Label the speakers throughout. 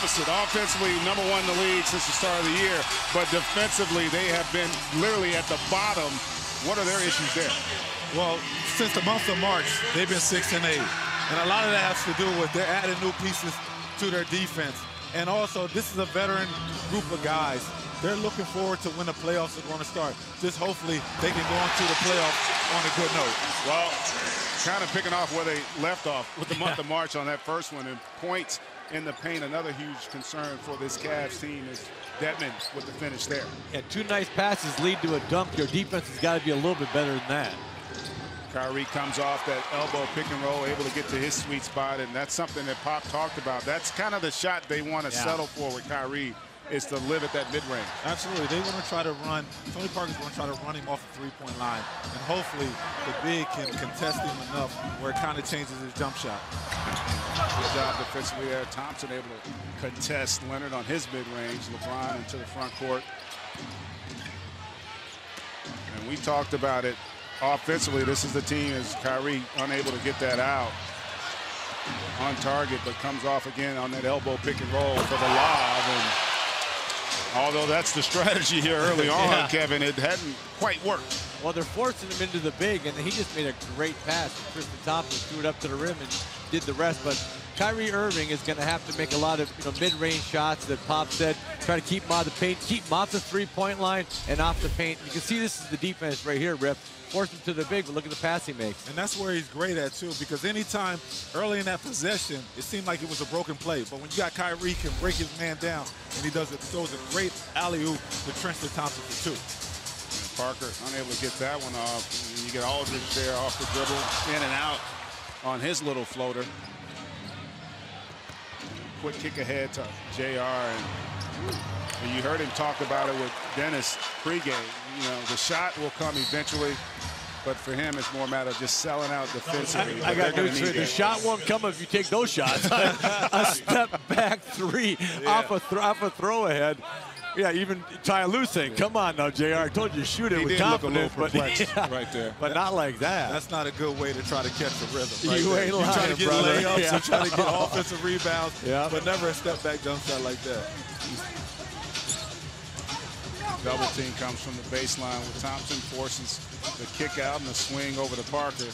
Speaker 1: opposite. Offensively, #1 in the league since the start of the year, but defensively, they have been literally at the bottom. What are their issues there?
Speaker 2: Well, since the month of March, they've been 6 and 8. And a lot of that has to do with they're adding new pieces to their defense. And also, this is a veteran group of guys. They're looking forward to when the playoffs are going to start. Just hopefully they can go into the playoffs on a good note.
Speaker 1: Well, kind of picking off where they left off with the month of March on that first one. And points in the paint, another huge concern for this Cavs team is Dedmon with the finish there.
Speaker 3: Yeah, 2 nice passes lead to a dunk. Your defense has got to be a little bit better than that.
Speaker 1: Kyrie comes off that elbow pick and roll, able to get to his sweet spot, and that's something that Pop talked about. That's kind of the shot they want to settle for with Kyrie, is to live at that mid-range.
Speaker 2: Absolutely. They want to try to run. Tony Parker's going to try to run him off the three-point line, and hopefully the big can contest him enough where it kind of changes his jump shot.
Speaker 1: Good job defensively there. Thompson able to contest Leonard on his mid-range. LeBron into the front court. And we talked about it. Offensively, this is the team as Kyrie unable to get that out on target, but comes off again on that elbow pick and roll for the lob. And although that's the strategy here early on, Kevin, it hadn't quite worked.
Speaker 3: Well, they're forcing him into the big, and he just made a great pass. Tristan Thompson threw it up to the rim and did the rest. But Kyrie Irving is going to have to make a lot of mid-range shots that Pop said. Try to keep him out of the paint, keep him off the three-point line and off the paint. You can see this is the defense right here, Rip. Force him to the big, but look at the pass he makes.
Speaker 2: And that's where he's great at, too, because anytime early in that possession, it seemed like it was a broken play. But when you got Kyrie can break his man down, and he throws a great alley-oop to Tristan Thompson for 2.
Speaker 1: And Parker unable to get that one off. And you get Aldridge there off the dribble, in and out on his little floater. Quick kick ahead to JR. And you heard him talk about it with Dennis pregame. The shot will come eventually, but for him, it's more a matter of just selling out defensively.
Speaker 3: I got news for you. The shot won't come if you take those shots. A step back 3 off a throw ahead. Yeah, even Ty Lue saying, "Come on now, JR. I told you to shoot it with confidence."
Speaker 1: But right there.
Speaker 3: But not like that.
Speaker 2: That's not a good way to try to catch the rhythm. Right
Speaker 3: You ain't lying,
Speaker 2: you try to get
Speaker 3: brother.
Speaker 2: layups, you try to get offensive rebounds,
Speaker 3: Yeah.
Speaker 2: but never a step back jump shot like that.
Speaker 1: Double team comes from the baseline with Thompson, forces the kick out and the swing over to Parker.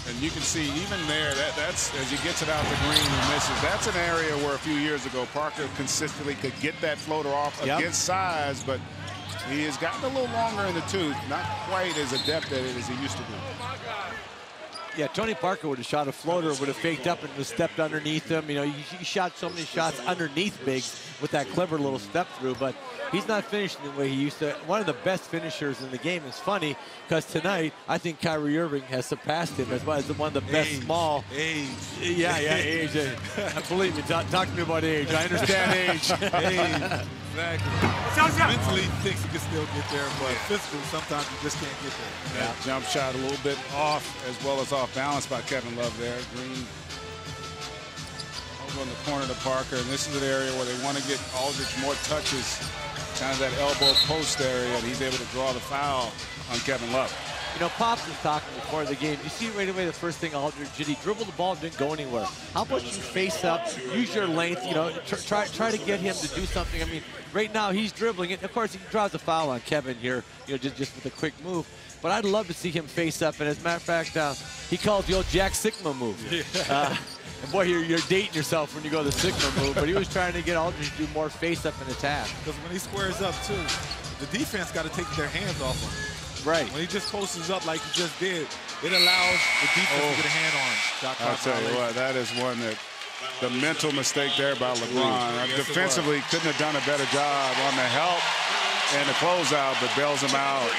Speaker 1: And you can see even there, that's as he gets it out the green and misses. That's an area where a few years ago Parker consistently could get that floater off against size, but he has gotten a little longer in the tooth, not quite as adept at it as he used to be.
Speaker 3: Yeah, Tony Parker would have shot a floater, would have faked up and just stepped underneath him. He shot so many shots underneath bigs with that clever little step through, but he's not finishing the way he used to. One of the best finishers in the game. Is funny because tonight I think Kyrie Irving has surpassed him as one of the best small.
Speaker 2: Age.
Speaker 3: Yeah, age. Believe me, talk to me about age. I understand age.
Speaker 2: Age. Exactly. Mentally, he thinks he can still get there, but physically, sometimes you just can't get there.
Speaker 1: That jump shot a little bit off, as well as off balance by Kevin Love there. Green over in the corner to Parker, and this is an area where they want to get Aldridge more touches, kind of that elbow post area, and he's able to draw the foul on Kevin Love.
Speaker 3: Pops was talking before the game. You see right away the first thing Aldridge did, he dribbled the ball, didn't go anywhere. How about you face up, use your length, try to get him to do something. I mean, right now he's dribbling it. Of course, he draws a foul on Kevin here, just with a quick move. But I'd love to see him face up. And as a matter of fact, he calls the old Jack Sigma move. And boy, you're dating yourself when you go the Sigma move. But he was trying to get Aldridge to do more face up and attack.
Speaker 2: Because when he squares up too, the defense got to take their hands off him.
Speaker 3: Right.
Speaker 2: When he just posts up like he just did, it allows the defense to get a hand on him.
Speaker 1: I'll tell you what, that is one that the mental mistake there by LeBron.
Speaker 2: Yes,
Speaker 1: defensively, couldn't have done a better job on the help and the closeout, but bails him out.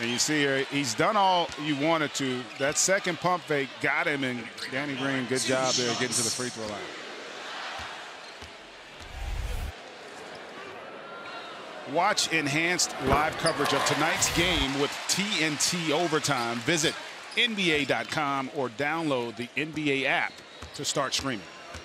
Speaker 1: And you see here, he's done all you wanted to. That second pump fake got him, and Danny Green, good job there getting to the free throw line. Watch enhanced live coverage of tonight's game with TNT Overtime. Visit NBA.com or download the NBA app to start streaming.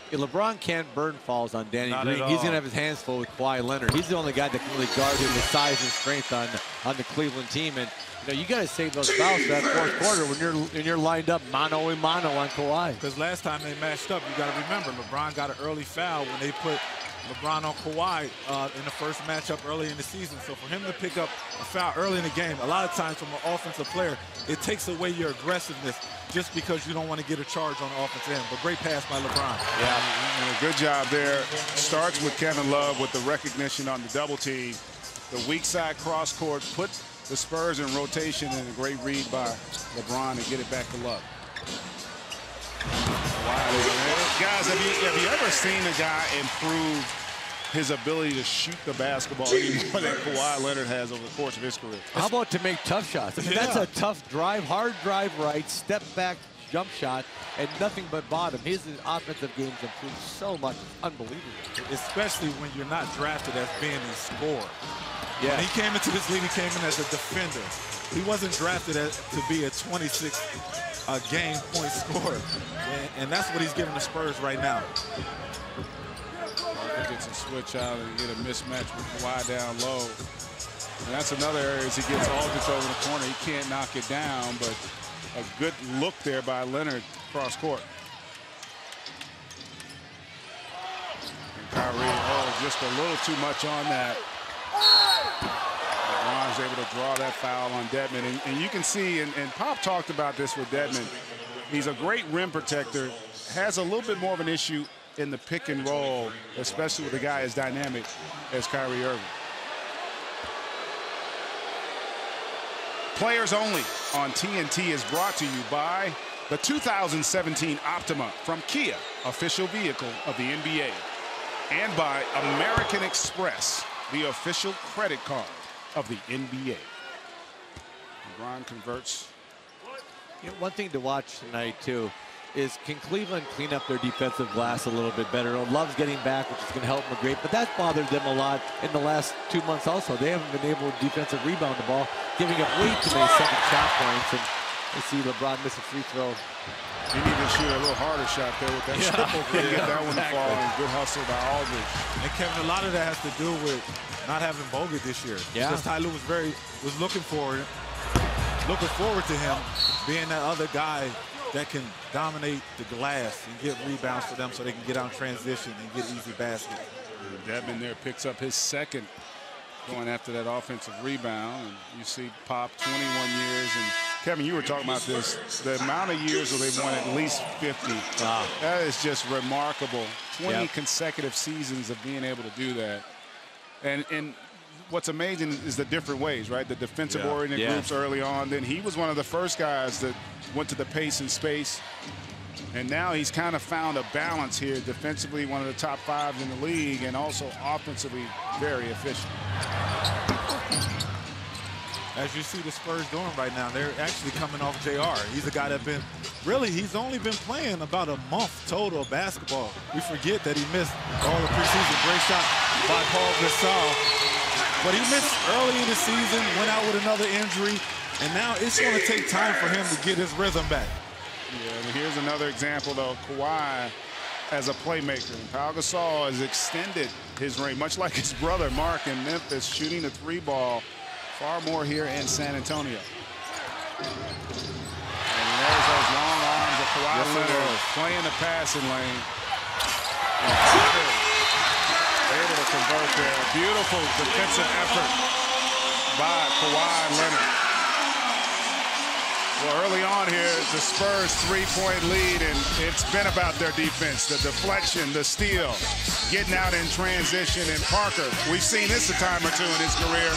Speaker 3: Yeah, LeBron can't burn falls on Danny
Speaker 2: Not
Speaker 3: Green.
Speaker 2: at
Speaker 3: He's
Speaker 2: all.
Speaker 3: going to have his hands full with Kawhi Leonard. He's the only guy that can really guard him with size and strength on the Cleveland team. And know, you got to save those fouls for that fourth quarter when you're lined up mano a mano on Kawhi.
Speaker 2: Because last time they matched up, you got to remember, LeBron got an early foul when they put LeBron on Kawhi in the first matchup early in the season. So for him to pick up a foul early in the game, a lot of times from an offensive player, it takes away your aggressiveness just because you don't want to get a charge on the offensive end. But great pass by LeBron.
Speaker 1: Yeah, good job there. Starts with Kevin Love with the recognition on the double team. The weak side cross court, put the Spurs in rotation, and a great read by LeBron to get it back to Love. Guys, have you ever seen a guy improve his ability to shoot the basketball any more than Kawhi Leonard has over the course of his career?
Speaker 3: How about to make tough shots? I mean, that's a tough drive, hard drive right, step back, jump shot, and nothing but bottom. His offensive game's improved so much. It's unbelievable.
Speaker 2: Especially when you're not drafted as being a scorer.
Speaker 3: Yeah.
Speaker 2: When he came into this league, he came in as a defender. He wasn't drafted to be a 26-game point scorer. And that's what he's giving the Spurs right now.
Speaker 1: Parker gets a switch out and get a mismatch with Kawhi down low. And that's another area as he gets Aldridge over the corner. He can't knock it down, but a good look there by Leonard cross court. And Kyrie, just a little too much on that. LeBron's able to draw that foul on Dedmon. And you can see, and Pop talked about this with Dedmon, he's a great rim protector, has a little bit more of an issue in the pick and roll, especially with a guy as dynamic as Kyrie Irving. Players Only on TNT is brought to you by the 2017 Optima from Kia, official vehicle of the NBA, and by American Express, the official credit card of the NBA. LeBron converts.
Speaker 3: You know, one thing to watch tonight, too, is can Cleveland clean up their defensive glass a little bit better? Love's getting back, which is going to help them a great, but that's bothered them a lot in the last 2 months also. They haven't been able to defensive rebound the ball, giving up way too many second shot points, and you see LeBron miss a free throw.
Speaker 1: He needed to shoot a little harder shot there with that triple. Couldn't get that one to fall, and good hustle by Aldridge.
Speaker 2: And Kevin, a lot of that has to do with not having Bogut this year.
Speaker 3: Yeah.
Speaker 2: Because Ty Lue was looking forward to him being that other guy that can dominate the glass and get rebounds for them so they can get out in transition and get easy baskets.
Speaker 1: Dedmon there picks up his second going after that offensive rebound. And you see Pop, 21 years. And Kevin, you were talking about this, the amount of years where they've won at least 50.
Speaker 3: Wow.
Speaker 1: That is just remarkable. 20 consecutive seasons of being able to do that. And what's amazing is the different ways, right? The defensive-oriented groups early on. Then he was one of the first guys that went to the pace and space. And now he's kind of found a balance here. Defensively, one of the top 5 in the league, and also offensively very efficient.
Speaker 2: As you see the Spurs doing right now, they're actually coming off JR. He's a guy that he's only been playing about a month total of basketball. We forget that he missed all the preseason. Great shot by Paul Gasol. But he missed early in the season, went out with another injury, and now it's going to take time for him to get his rhythm back.
Speaker 1: Yeah, and here's another example, though. Kawhi as a playmaker. Pau Gasol has extended his range, much like his brother Mark in Memphis, shooting the 3-ball far more here in San Antonio. And there's those long arms of Kawhi Leonard playing the passing lane. Able to convert there. Beautiful defensive effort by Kawhi Leonard. Well, early on here, the Spurs 3-point lead, and it's been about their defense, the deflection, the steal, getting out in transition. And Parker, we've seen this a time or two in his career.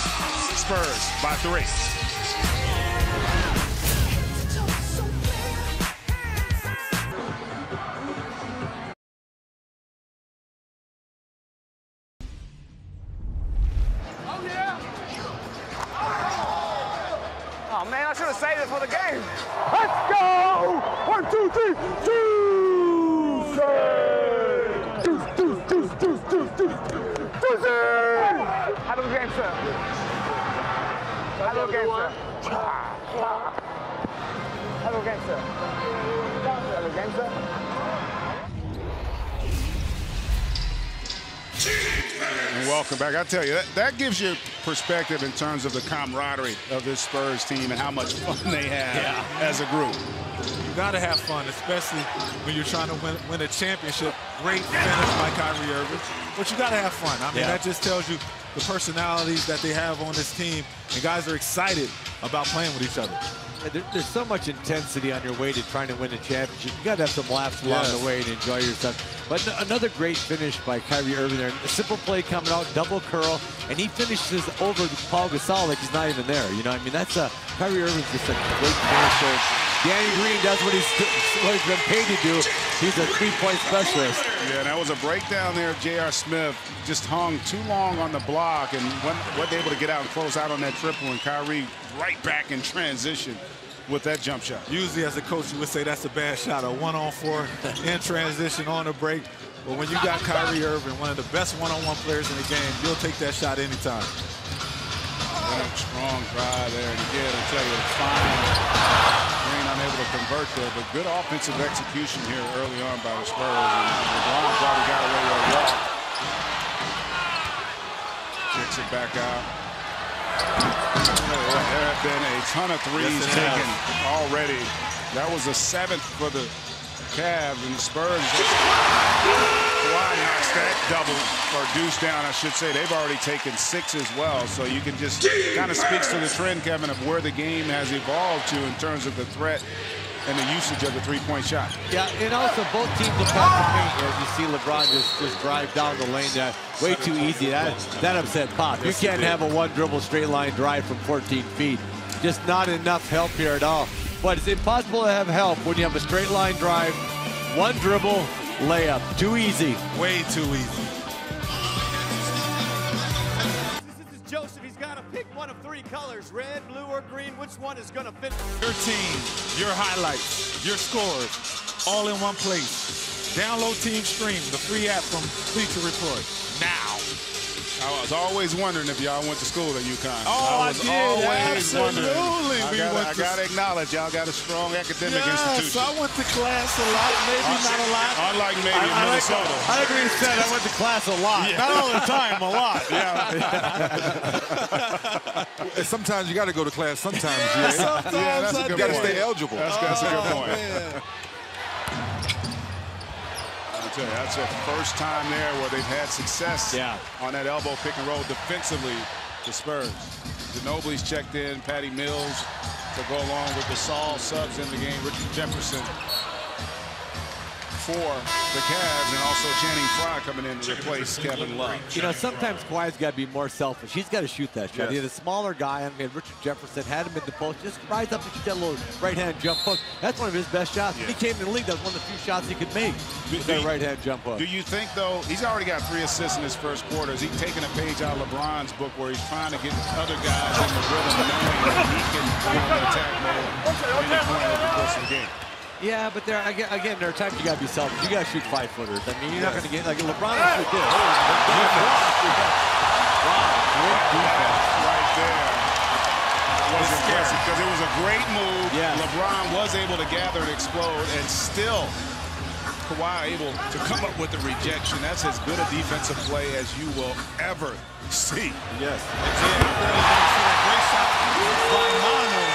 Speaker 1: Spurs by 3.
Speaker 4: Oh man, I should have saved it for the game. Let's go! 1, 2, 3, Juicy! How do we game, sir? How do we game, sir? How do we game, sir? How do we game, sir?
Speaker 1: welcome back. I tell you, that gives you perspective in terms of the camaraderie of this Spurs team and how much fun they have as a group.
Speaker 2: You got to have fun, especially when you're trying to win a championship. Great finish by Kyrie Irving, but you got to have fun. I mean, that just tells you the personalities that they have on this team, and guys are excited about playing with each other.
Speaker 3: There's so much intensity on your way to trying to win a championship. You got to have some laughs along the way and enjoy yourself. But another great finish by Kyrie Irving there. A simple play coming out, double curl, and he finishes over Paul Gasol like he's not even there. You know what I mean? That's Kyrie Irving's just a great finisher. Danny Green does what he's been paid to do. He's a three-point specialist.
Speaker 1: Yeah, that was a breakdown there of J.R. Smith. Just hung too long on the block and wasn't able to get out and close out on that triple, and Kyrie right back in transition with that jump shot.
Speaker 2: Usually as a coach, you would say that's a bad shot, a 1-on-4 in transition on a break. But when you got Kyrie Irving, one of the best one-on-one players in the game, you'll take that shot anytime.
Speaker 1: Strong drive there, and again, I tell you, fine. Green unable to convert there, but good offensive execution here early on by the Spurs. And LeBron probably got away with a walk. Kicks it back out. There have been a ton of threes taken already. That was the 7th for the Cavs, and the Spurs. Kawhi knocks that double, or deuce down, I should say. They've already taken 6 as well, so you can just kind of speaks to the trend, Kevin, of where the game has evolved to in terms of the threat and the usage of the three-point shot.
Speaker 3: Yeah, and also both teams will pass the paint. As you see LeBron just drive down the lane there. Way too easy. That upset Pop. You can't have a one-dribble straight-line drive from 14 feet. Just not enough help here at all. But it's impossible to have help when you have a straight-line drive, one dribble, layup. Too easy.
Speaker 2: Way too easy.
Speaker 5: This is Joseph. He's got to pick one of 3 colors, red, blue, or green. Which one is going to fit?
Speaker 2: Your team, your highlights, your scores, all in one place. Download Team Stream, the free app from Bleacher Report, now.
Speaker 1: I was always wondering if y'all went to school at UConn.
Speaker 2: Oh, I did. Absolutely.
Speaker 1: I got to acknowledge, y'all got a strong academic institution.
Speaker 2: I went to class a lot, maybe not a lot.
Speaker 1: Unlike maybe Minnesota.
Speaker 3: I agree with that. I went to class a lot.
Speaker 2: Yeah. Not all the time, a lot.
Speaker 6: Yeah. Sometimes you got to go to class. Sometimes,
Speaker 2: sometimes
Speaker 6: you got to stay eligible.
Speaker 1: That's a good point. That's the first time there where they've had success on that elbow pick and roll defensively, the Spurs. Ginobili's checked in, Patty Mills to go along with the Saul subs in the game, Richard Jefferson for the Cavs, and also Channing Frye coming in to replace Kevin Love.
Speaker 3: You know, sometimes Kawhi's got to be more selfish. He's got to shoot that shot. He's a smaller guy. I mean, Richard Jefferson had him in the post. Just rise up and shoot that little right-hand jump hook. That's one of his best shots. When he came in the league, that was one of the few shots he could make with that right-hand jump hook.
Speaker 1: Do you think, though, he's already got 3 assists in his first quarter. Is he taking a page out of LeBron's book where he's trying to get other guys in the rhythm knowing that he can go on the attack mode any point over the course of the game?
Speaker 3: Yeah, but there again, there are times you got to be selfish. You got to shoot 5-footers. I mean, you're not going to get like LeBron will shoot this. Wow, great defense
Speaker 1: right there. Was impressive because it was a great move. LeBron was able to gather and explode, and still Kawhi able to come up with the rejection. That's as good a defensive play as you will ever see.
Speaker 2: Yes. Great shot by Manu,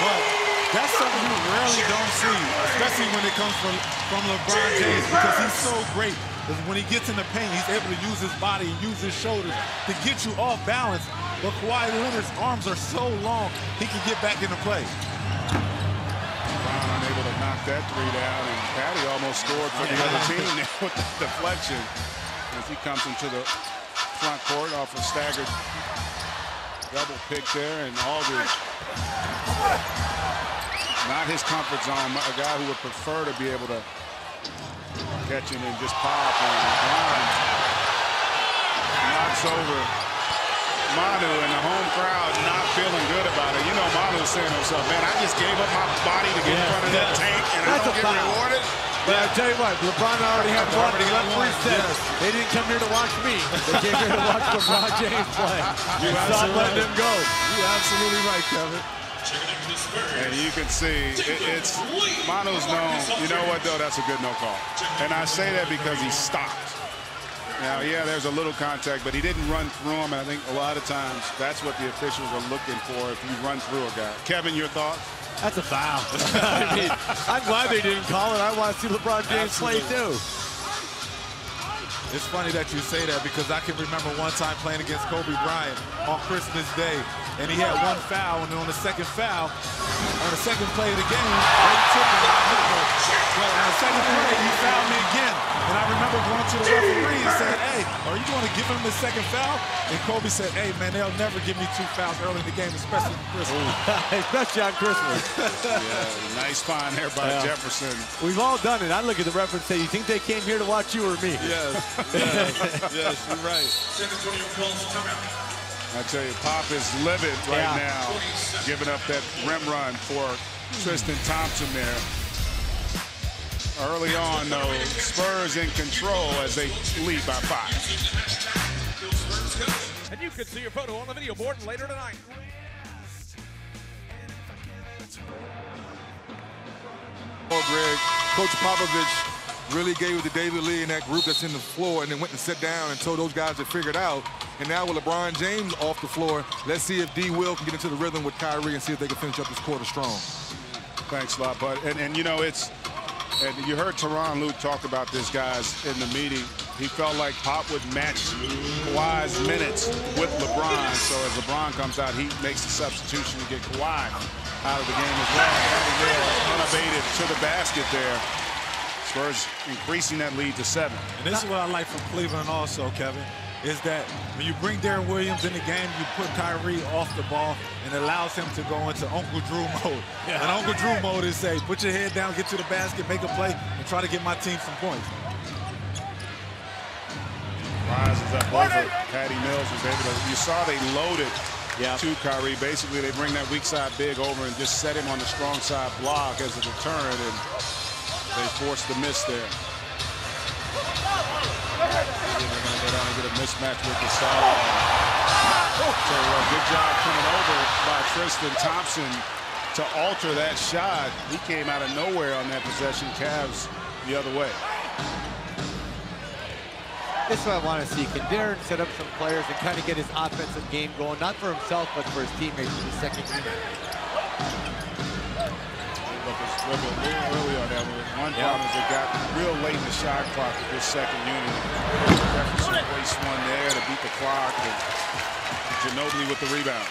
Speaker 2: but that's something you rarely don't see, especially when it comes from LeBron James, because he's so great. When he gets in the paint, he's able to use his body and use his shoulders to get you off balance. But Kawhi Leonard's arms are so long, he can get back into play.
Speaker 1: LeBron unable to knock that 3 down, and Patty almost scored for the other team with the deflection as he comes into the front court off a staggered double pick there, and Aldridge. Not his comfort zone, a guy who would prefer to be able to catch him and just pop. And LeBron knocks over Manu, and the home crowd not feeling good about it. You know, Manu's saying to himself, man, I just gave up my body to get in front of that tank, and I don't get rewarded.
Speaker 3: But I tell you what, LeBron already had one. He left 3 sets. They didn't come here to watch me. They came here to watch LeBron James play. Stop letting him go.
Speaker 2: You're absolutely right, Kevin.
Speaker 1: And you can see, it's Manu's known. You know what, though? That's a good no call. And I say that because he stopped. Now, yeah, there's a little contact, but he didn't run through him. And I think a lot of times that's what the officials are looking for if you run through a guy. Kevin, your thoughts?
Speaker 3: That's a foul. I mean, I'm glad they didn't call it. I want to see LeBron James play too.
Speaker 2: It's funny that you say that because I can remember one time playing against Kobe Bryant on Christmas Day, and he had one foul, and then on the second foul, on the second play of the game, they took him. Well, on the second play, he fouled me again. And I remember going to the referee and saying, hey, are you going to give him the second foul? And Kobe said, hey, man, they'll never give me 2 fouls early in the game, especially on Christmas.
Speaker 3: Especially on Christmas.
Speaker 1: Yeah, nice find there by Jefferson.
Speaker 3: We've all done it. I look at the referee and say, you think they came here to watch you or me?
Speaker 2: Yes, yes, you're right.
Speaker 1: I tell you, Pop is livid right now, giving up that rim run for Tristan Thompson there. Early on, though, Spurs in control as they lead by 5.
Speaker 5: And you can see your photo on the video board later tonight.
Speaker 6: Oh, Greg, Coach Popovich really gave it to David Lee and that group that's in the floor, and then went and sat down and told those guys to figure it out. And now with LeBron James off the floor, let's see if D. Will can get into the rhythm with Kyrie and see if they can finish up this quarter strong.
Speaker 1: Thanks a lot, bud. And you know, and you heard Tyronn Lue talk about this, guys, in the meeting. He felt like Pop would match Kawhi's minutes with LeBron. So as LeBron comes out, he makes the substitution to get Kawhi out of the game as well. Patty Mills unabated to the basket there. Spurs increasing that lead to 7.
Speaker 2: And this is what I like from Cleveland also, Kevin, is that when you bring Darren Williams in the game, you put Kyrie off the ball and allows him to go into Uncle Drew mode. Yeah. And Uncle Drew mode is say, put your head down, get to the basket, make a play, and try to get my team some points.
Speaker 1: Rises up over Patty Mills was able to, you saw they loaded to Kyrie. Basically, they bring that weak side big over and just set him on the strong side block as a deterrent, and they forced the miss there. They're going to go down and get a mismatch with the side. So good job coming over by Tristan Thompson to alter that shot. He came out of nowhere on that possession. Cavs the other way.
Speaker 3: This is what I want to see. Can Darren set up some players and kind of get his offensive game going, not for himself, but for his teammates in the second unit?
Speaker 1: A little early on that one. One problem is they got real late in the shot clock with this second unit. Jefferson wastes one there to beat the clock, and Ginobili with the rebound.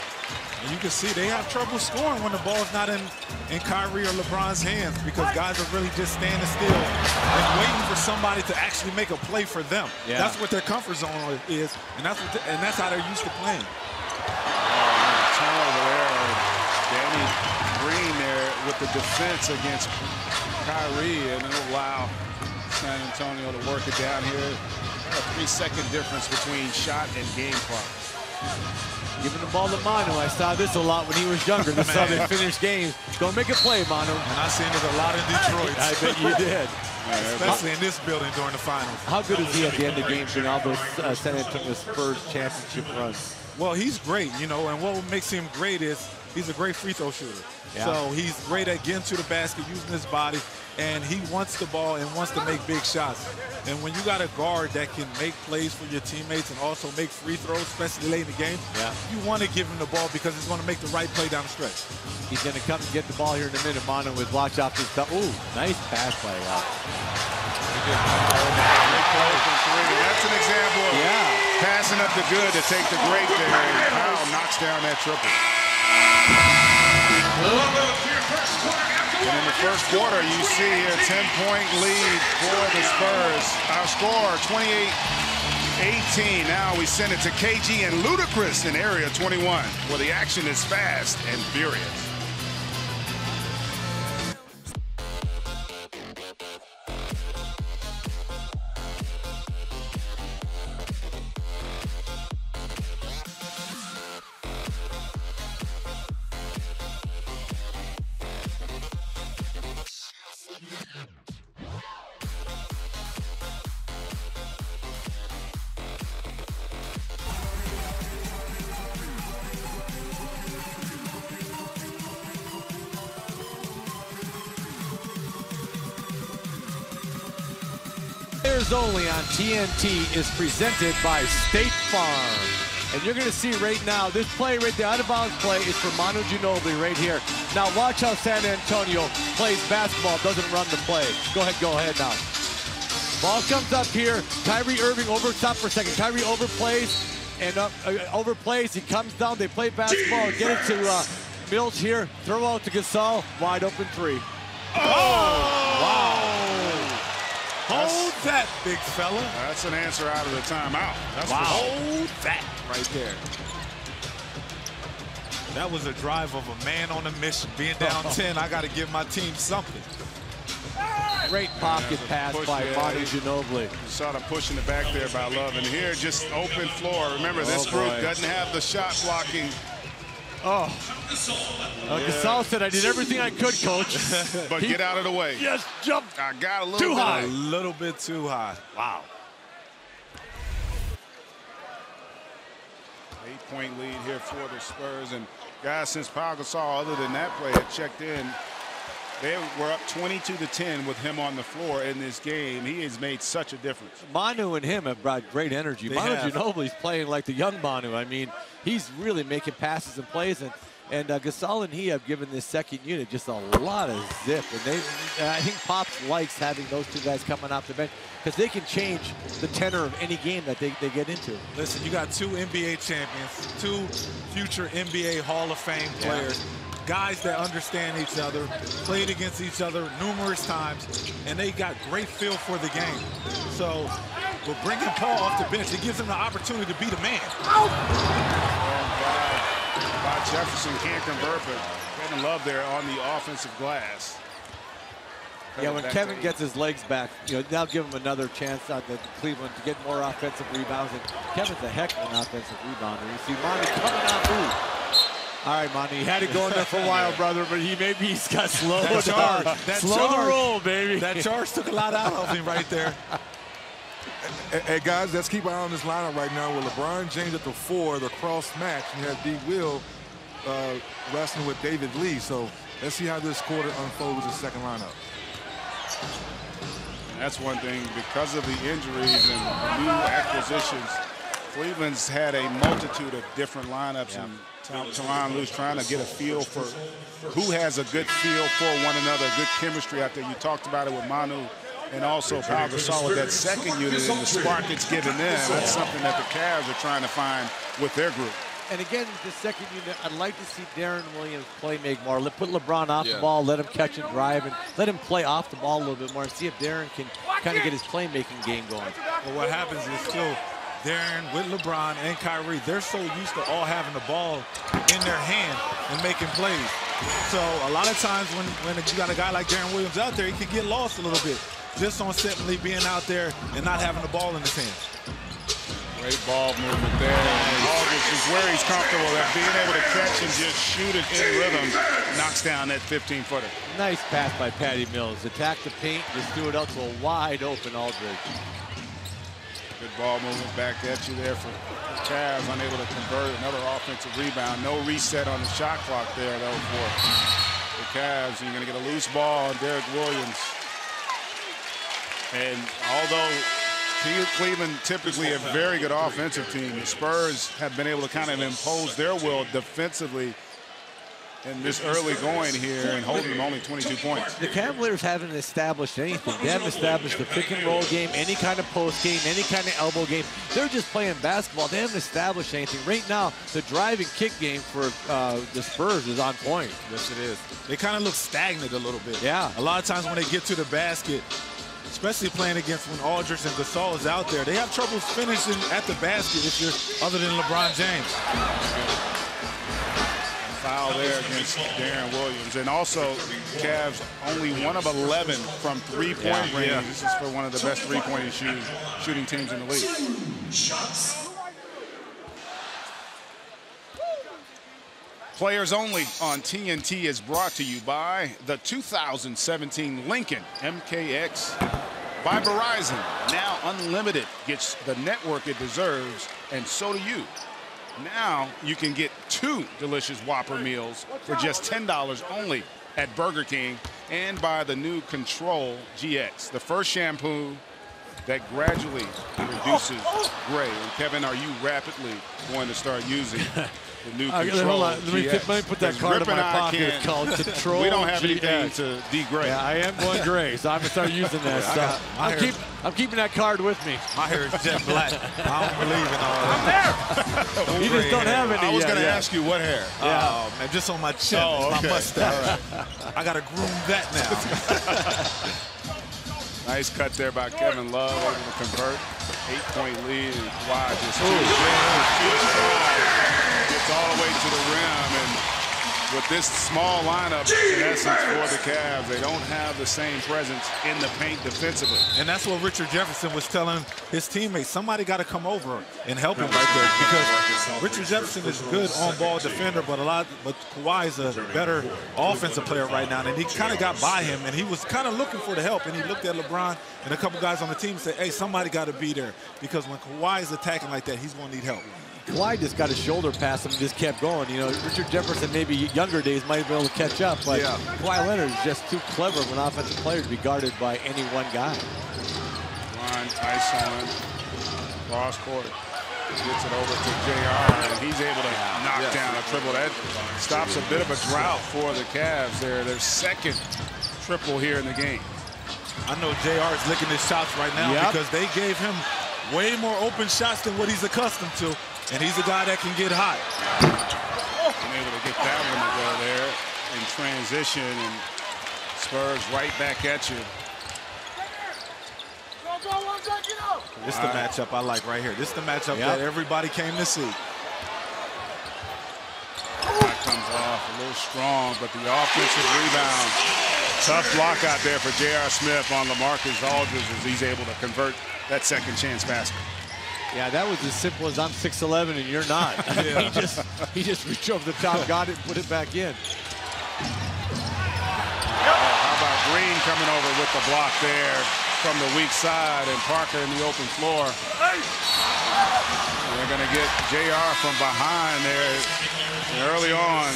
Speaker 2: And you can see they have trouble scoring when the ball's not in Kyrie or LeBron's hands because guys are really just standing still and waiting for somebody to actually make a play for them. Yeah. That's what their comfort zone is, and that's how they're used to playing.
Speaker 1: Turnover there. Danny Green there with the defense against Kyrie, and it'll allow San Antonio to work it down here. A 3-second difference between shot and game clock.
Speaker 3: Giving the ball to Manu. I saw this a lot when he was younger. This is how they finish games. Go make a play, Manu.
Speaker 2: And I seen it a lot in Detroit.
Speaker 3: I bet you did.
Speaker 2: Especially in this building during the finals.
Speaker 3: How good is he at the end of games during all those San Antonio Spurs championship runs?
Speaker 2: Well, he's great, you know, and what makes him great is he's a great free throw shooter. Yeah. So he's great at getting to the basket, using his body, and he wants the ball and wants to make big shots. And when you got a guard that can make plays for your teammates and also make free throws, especially late in the game, you want to give him the ball because he's going to make the right play down the stretch.
Speaker 3: He's going to come and get the ball here in a minute. Manu with watch off his top. Ooh, nice pass play. Wow.
Speaker 1: That's an example of passing up the good to take the great there. And Powell knocks down that triple. And in the first quarter, you see here a 10-point lead for the Spurs. Our score, 28-18. Now we send it to KG and Ludacris in Area 21, where the action is fast and furious.
Speaker 3: Players Only on TNT is presented by State Farm. And you're going to see right now, this play right there, out-of-bounds play, is for Manu Ginobili right here. Now watch how San Antonio plays basketball, doesn't run the play. Go ahead now. Ball comes up here. Kyrie Irving stop for a second. Kyrie overplays, and overplays. He comes down, they play basketball, get it to Mills here, throw out to Gasol, wide open three.
Speaker 2: Oh! Wow! Hold that, big fella.
Speaker 1: That's an answer out of the timeout. That's
Speaker 2: Hold that right there. That was a drive of a man on a mission. Being down 10, I got to give my team something.
Speaker 3: Great pocket pass by Manu Ginobili.
Speaker 1: You saw them pushing the back there by Love. And here, just open floor. Remember, this group doesn't have the shot blocking.
Speaker 3: Gasol said, I did everything I could, coach.
Speaker 1: But get out of the way.
Speaker 3: Just jumped
Speaker 1: I got a little
Speaker 3: too
Speaker 1: bit
Speaker 3: high.
Speaker 2: A little bit too high. Wow.
Speaker 1: 8-point lead here for the Spurs. And guys, since Pau Gasol, other than that play, had checked in, they were up 22-10 with him on the floor in this game. He has made such a difference.
Speaker 3: Manu and him have brought great energy. Manu Ginobili's playing like the young Manu. I mean, he's really making passes and plays. And Gasol and he have given this second unit just a lot of zip. And I think Pops likes having those two guys coming off the bench because they can change the tenor of any game that they get into.
Speaker 2: Listen, you got 2 NBA champions, 2 future NBA Hall of Fame players. Guys that understand each other, played against each other numerous times, and they got great feel for the game. So, with bringing Paul off the bench, it gives him the opportunity to be the man.
Speaker 1: By Jefferson can't convert, but Kevin Love there on the offensive glass.
Speaker 3: Yeah, when Kevin gets his legs back, now give him another chance out at Cleveland to get more offensive rebounds. And Kevin's a heck of an offensive rebounder. You see Manu coming out. Ooh. All right, Monty, you had to go in there for a while, brother, but he's got slow down. Slow the roll, baby.
Speaker 2: That charge took a lot out of him right there.
Speaker 6: Hey, guys, let's keep an eye on this lineup right now with LeBron James at the 4, the cross match, and you have D. Will wrestling with David Lee. So let's see how this quarter unfolds with the second lineup.
Speaker 1: And that's one thing, because of the injuries and new acquisitions, Cleveland's had a multitude of different lineups. And Tyronn Lue's trying to get a feel for who has a good feel for one another, good chemistry out there. You talked about it with Manu and also Pau Gasol with that second unit and the spark it's given them. That's something that the Cavs are trying to find with their group.
Speaker 3: And again, the second unit, I'd like to see Darren Williams make more. Put LeBron off the ball, let him catch and drive, and let him play off the ball a little bit more and see if Darren can kind of get his playmaking game going.
Speaker 2: Well, what happens is still Darren with LeBron and Kyrie, they're so used to all having the ball in their hand and making plays. So a lot of times when you got a guy like Darren Williams out there, he can get lost a little bit just on simply being out there and not having the ball in his hands.
Speaker 1: Great ball movement there. August is where he's comfortable at being able to catch and just shoot it in rhythm. Knocks down that 15-footer.
Speaker 3: Nice pass by Patty Mills. Attack the paint, just threw it out to a wide open Aldridge.
Speaker 1: Good ball movement back at you there for the Cavs, unable to convert another offensive rebound. No reset on the shot clock there, though, for the Cavs. And you're going to get a loose ball on Derek Williams. And although Cleveland typically a very good offensive team, the Spurs have been able to kind of impose their will defensively in this early going here and holding them only 22 points.
Speaker 3: The Cavaliers haven't established anything. They haven't established the pick and roll game, any kind of post game, any kind of elbow game. They're just playing basketball. They haven't established anything. Right now, the drive and kick game for the Spurs is on point.
Speaker 2: Yes, it is. They kind of look stagnant a little bit.
Speaker 3: Yeah.
Speaker 2: A lot of times when they get to the basket, especially playing against when Aldridge and Gasol is out there, they have trouble finishing at the basket if you're other than LeBron James.
Speaker 1: Foul there against Darren Williams. And also, Cavs only 1 of 11 from three-point range. This is for one of the best three-point shooting teams in the league. Players Only on TNT is brought to you by the 2017 Lincoln MKX. By Verizon, now unlimited gets the network it deserves, and so do you. Now you can get 2 delicious Whopper meals for just $10 only at Burger King, and by the new Control GX, the first shampoo that gradually reduces gray. And Kevin, are you rapidly going to start using the new Control
Speaker 3: Let me put that card in my pocket. It's called Control.
Speaker 1: We don't have anything
Speaker 3: GX.
Speaker 1: to de-gray.
Speaker 3: Yeah, I am going gray, so I'm going to start using that. I'm keeping that card with me.
Speaker 2: My hair is jet black. I don't believe in all that.
Speaker 3: You just don't have any.
Speaker 7: I was going to ask you what hair.
Speaker 2: Oh, man, just on my chin.
Speaker 7: Oh, okay.
Speaker 2: My mustache. I got to groom that now.
Speaker 1: Nice cut there by Kevin Love, able to convert. 8-point lead. Kawhi just gets all the way to the rim. And with this small lineup, in essence, for the Cavs, they don't have the same presence in the paint defensively.
Speaker 2: And that's what Richard Jefferson was telling his teammates. Somebody got to come over and help him right there, because Richard Jefferson is a good on-ball defender, but Kawhi is a better offensive player right now. And he kind of got by him, and he was kind of looking for the help. And he looked at LeBron and a couple guys on the team and said, hey, somebody got to be there, because when Kawhi is attacking like that, he's going to need help.
Speaker 3: Kawhi just got a shoulder past him and just kept going. You know, Richard Jefferson, maybe younger days, might have been able to catch up, but Kawhi Leonard is just too clever of an offensive player to be guarded by any one guy.
Speaker 1: Ron Tyson, cross court, gets it over to JR, and he's able to knock down a triple. That stops a bit of a drought for the Cavs. Their second triple here in the game.
Speaker 2: I know JR is licking his shots right now because they gave him way more open shots than what he's accustomed to. And he's a guy that can get hot.
Speaker 1: I'm able to get that one to go there in transition, and Spurs right back at you.
Speaker 2: This is the matchup I like right here. This is the matchup that everybody came to see.
Speaker 1: That comes off a little strong, but the offensive rebound. Tough block out there for J.R. Smith on LaMarcus Aldridge as he's able to convert that second chance basket.
Speaker 3: Yeah, that was as simple as I'm 6'11" and you're not. He just reached over the top, got it, put it back in.
Speaker 1: How about Green coming over with the block there from the weak side, and Parker in the open floor. They're going to get JR from behind there. And early on,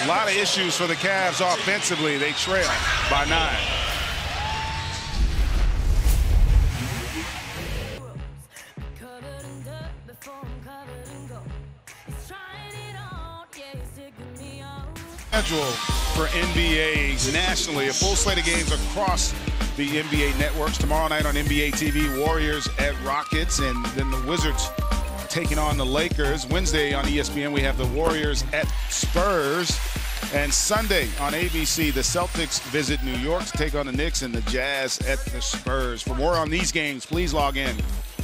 Speaker 1: a lot of issues for the Cavs offensively. They trail by 9. Schedule for NBA nationally. A full slate of games across the NBA networks. Tomorrow night on NBA TV, Warriors at Rockets, and then the Wizards taking on the Lakers. Wednesday on ESPN, we have the Warriors at Spurs. And Sunday on ABC, the Celtics visit New York to take on the Knicks, and the Jazz at the Spurs. For more on these games, please log in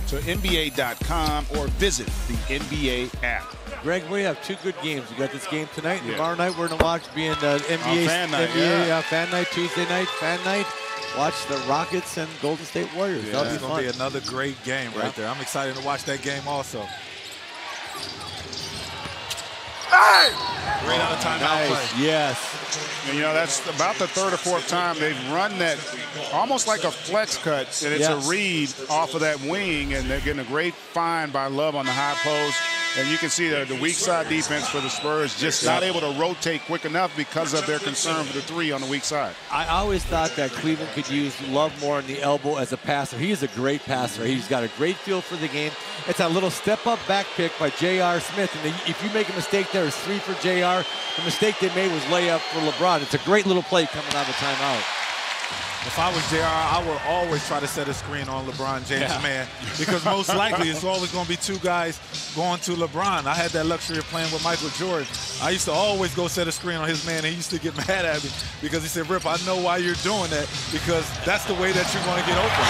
Speaker 1: to NBA.com or visit the NBA app.
Speaker 3: Greg, we have 2 good games. We got this game tonight. Tomorrow night, we're going to watch being NBA
Speaker 1: fan night.
Speaker 3: Fan night, Tuesday night, fan night. Watch the Rockets and Golden State Warriors. That'll be fun.
Speaker 2: It's going to be another great game right there. I'm excited to watch that game also. Great out of timeout play.
Speaker 3: Yes.
Speaker 1: And, you know, that's about the 3rd or 4th time they've run that almost like a flex cut, and it's a read off of that wing, and they're getting a great find by Love on the high post. And you can see the weak side defense for the Spurs just not able to rotate quick enough because of their concern for the 3 on the weak side.
Speaker 3: I always thought that Cleveland could use Love more in the elbow as a passer. He is a great passer. He's got a great feel for the game. It's a little step-up back pick by J.R. Smith. And if you make a mistake there, it's 3 for J.R. The mistake they made was layup for LeBron. It's a great little play coming out of timeout.
Speaker 2: If I was JR, I would always try to set a screen on LeBron James' man, because most likely it's always going to be 2 guys going to LeBron. I had that luxury of playing with Michael Jordan. I used to always go set a screen on his man, and he used to get mad at me because he said, Rip, I know why you're doing that, because that's the way that you're going to get open.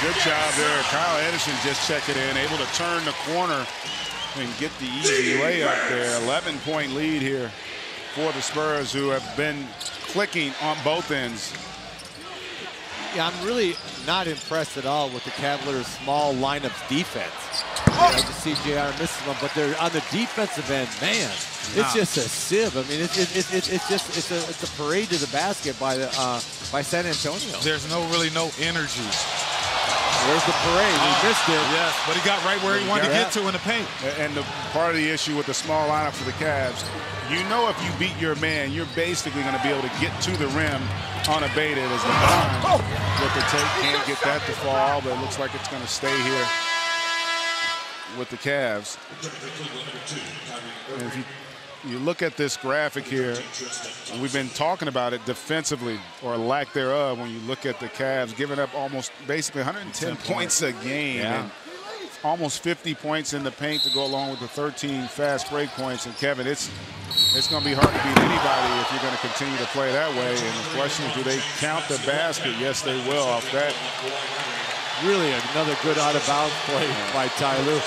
Speaker 1: Good job there. Kyle Anderson just checking in, able to turn the corner and get the easy layup there. 11-point lead here for the Spurs, who have been clicking on both ends.
Speaker 3: Yeah, I'm really not impressed at all with the Cavaliers' small lineups defense. I just see JR missing them, but they're on the defensive end, man. It's just a sieve. I mean, it's a parade to the basket by San Antonio.
Speaker 2: There's no energy.
Speaker 3: Where's the parade? He missed it.
Speaker 2: Yes, but he got right where he wanted to get to in the paint.
Speaker 1: And the part of the issue with the small lineup for the Cavs, you know if you beat your man, you're basically going to be able to get to the rim unabated as LeBron with the tape can't get that to fall, but it looks like it's going to stay here with the Cavs. And if you look at this graphic here, and we've been talking about it defensively or lack thereof when you look at the Cavs giving up almost basically 110 points a game and almost 50 points in the paint to go along with the 13 fast break points. And Kevin, it's going to be hard to beat anybody if you're going to continue to play that way. And the question is, do they count the basket? Yes, they will off that.
Speaker 3: Really another good out-of-bounds play by Ty Lue.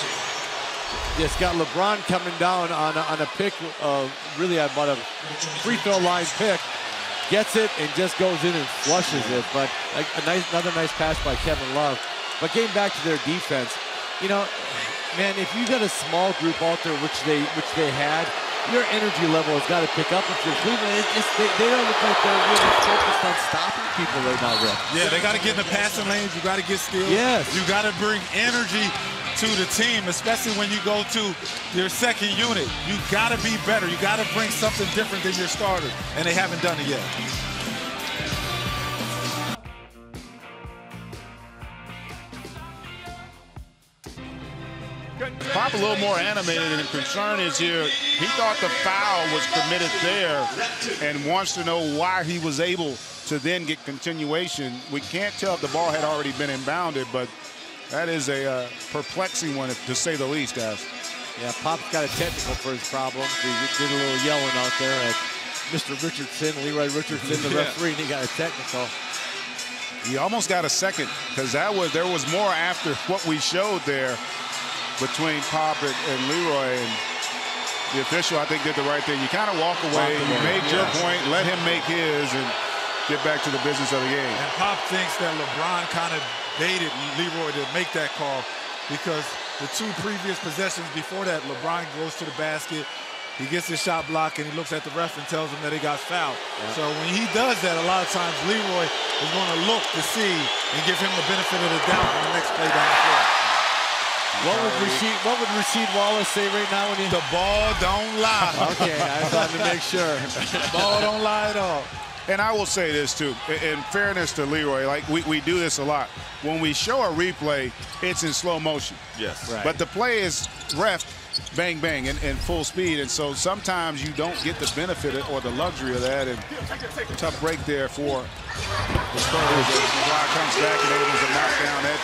Speaker 3: It's got LeBron coming down on a pick, really about a free throw line pick. Gets it and just goes in and flushes it. But another nice pass by Kevin Love. But getting back to their defense, you know, man, if you got a small group out there, which they had, your energy level has got to pick up. If you're Cleveland, they don't look like they're really focused on stopping people right now, Rick.
Speaker 2: Yeah, they got to get in the passing lanes. You got to get steals.
Speaker 3: Yes.
Speaker 2: You got to bring energy to the team, especially when you go to your second unit. You got to be better. You got to bring something different than your starters, and they haven't done it yet.
Speaker 1: Pop a little more animated, and the concern is here, he thought the foul was committed there and wants to know why he was able to then get continuation. We can't tell if the ball had already been inbounded, but that is a perplexing one, to say the least, guys.
Speaker 3: Yeah, Pop's got a technical for his problem. He did a little yelling out there at Mr. Richardson, Leroy Richardson, the referee, and he got a technical.
Speaker 1: He almost got a second, because there was more after what we showed there between Pop and Leroy, and the official, I think, did the right thing. You kind of walk away, you made your point, let him make his, and get back to the business of the game.
Speaker 2: And Pop thinks that LeBron kind of baited Leroy to make that call, because the two previous possessions before that, LeBron goes to the basket, he gets his shot blocked, and he looks at the ref and tells him that he got fouled. So when he does that, a lot of times Leroy is going to look to see and give him the benefit of the doubt on the next play down the floor.
Speaker 3: What would Rasheed Wallace say right now when he...
Speaker 2: The ball don't lie.
Speaker 3: Okay, I thought to make sure.
Speaker 2: The ball don't lie at all.
Speaker 1: And I will say this, too. In fairness to Leroy, like we do this a lot. When we show a replay, it's in slow motion.
Speaker 2: Yes.
Speaker 1: Right. But the play is ref, bang, bang, in full speed. And so sometimes you don't get the benefit or the luxury of that. And tough break there for the Spurs. Kawhi comes back and able to knock down that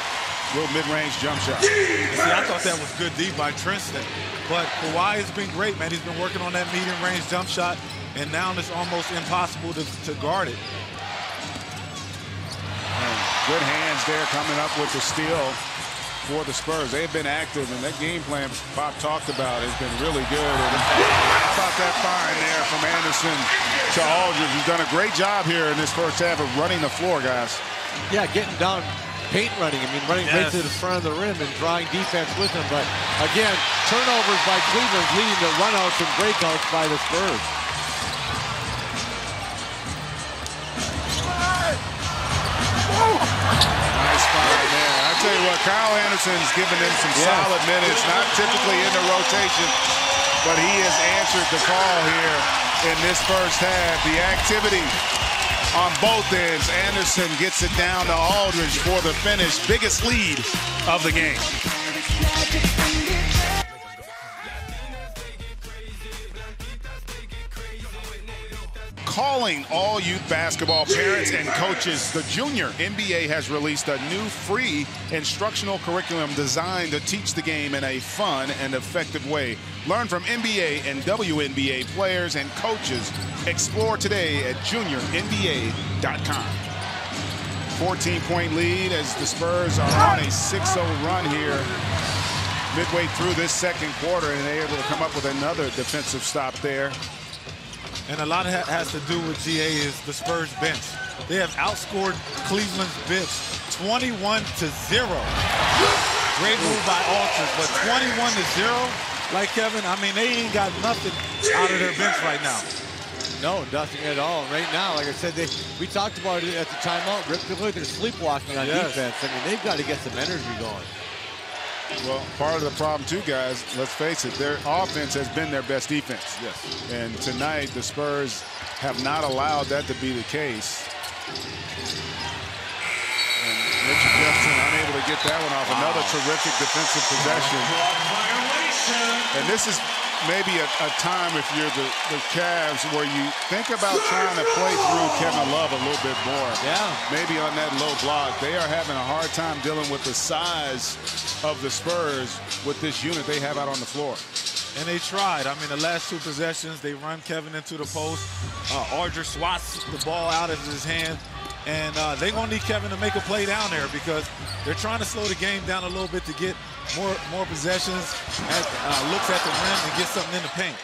Speaker 1: little mid-range jump shot.
Speaker 2: See, I thought that was good deep by Tristan. But Kawhi has been great, man. He's been working on that medium-range jump shot, and now it's almost impossible to guard it.
Speaker 1: And good hands there coming up with the steal for the Spurs. They've been active, and that game plan Bob talked about has been really good. And how about that find there from Anderson to Aldridge? He's done a great job here in this first half of running the floor, guys.
Speaker 3: Yeah, getting down, paint running. I mean, running right to the front of the rim and drawing defense with him. But again, turnovers by Cleveland leading to runouts and breakouts by the Spurs.
Speaker 1: Nice find there. I tell you what, Kyle Anderson's given them some solid minutes, not typically in the rotation, but he has answered the call here in this first half. The activity on both ends. Anderson gets it down to Aldridge for the finish. Biggest lead of the game. Calling all youth basketball parents and coaches, the Junior NBA has released a new free instructional curriculum designed to teach the game in a fun and effective way. Learn from NBA and WNBA players and coaches. Explore today at juniornba.com. 14-point lead as the Spurs are on a 6-0 run here midway through this second quarter, and they're able to come up with another defensive stop there.
Speaker 2: And a lot of that has to do with GA is the Spurs bench. They have outscored Cleveland's bench 21-0. Great move by Aldridge, but 21-0, like Kevin, I mean, they ain't got nothing out of their bench right now.
Speaker 3: No, nothing at all. Right now, like I said, we talked about it at the timeout. Look, they're sleepwalking on defense. I mean, they've got to get some energy going.
Speaker 1: Well, part of the problem, too, guys, let's face it, their offense has been their best defense.
Speaker 2: Yes.
Speaker 1: And tonight, the Spurs have not allowed that to be the case. And Richard Jefferson unable to get that one off. Wow. Another terrific defensive possession. And this is maybe a time, if you're the Cavs, where you think about trying to play through Kevin Love a little bit more.
Speaker 3: Yeah.
Speaker 1: Maybe on that low block. They are having a hard time dealing with the size of the Spurs with this unit they have out on the floor.
Speaker 2: And they tried. I mean, the last 2 possessions, they run Kevin into the post. Aldridge swats the ball out of his hand. And they're going to need Kevin to make a play down there because they're trying to slow the game down a little bit to get more possessions, looks at the rim, and get something in the paint.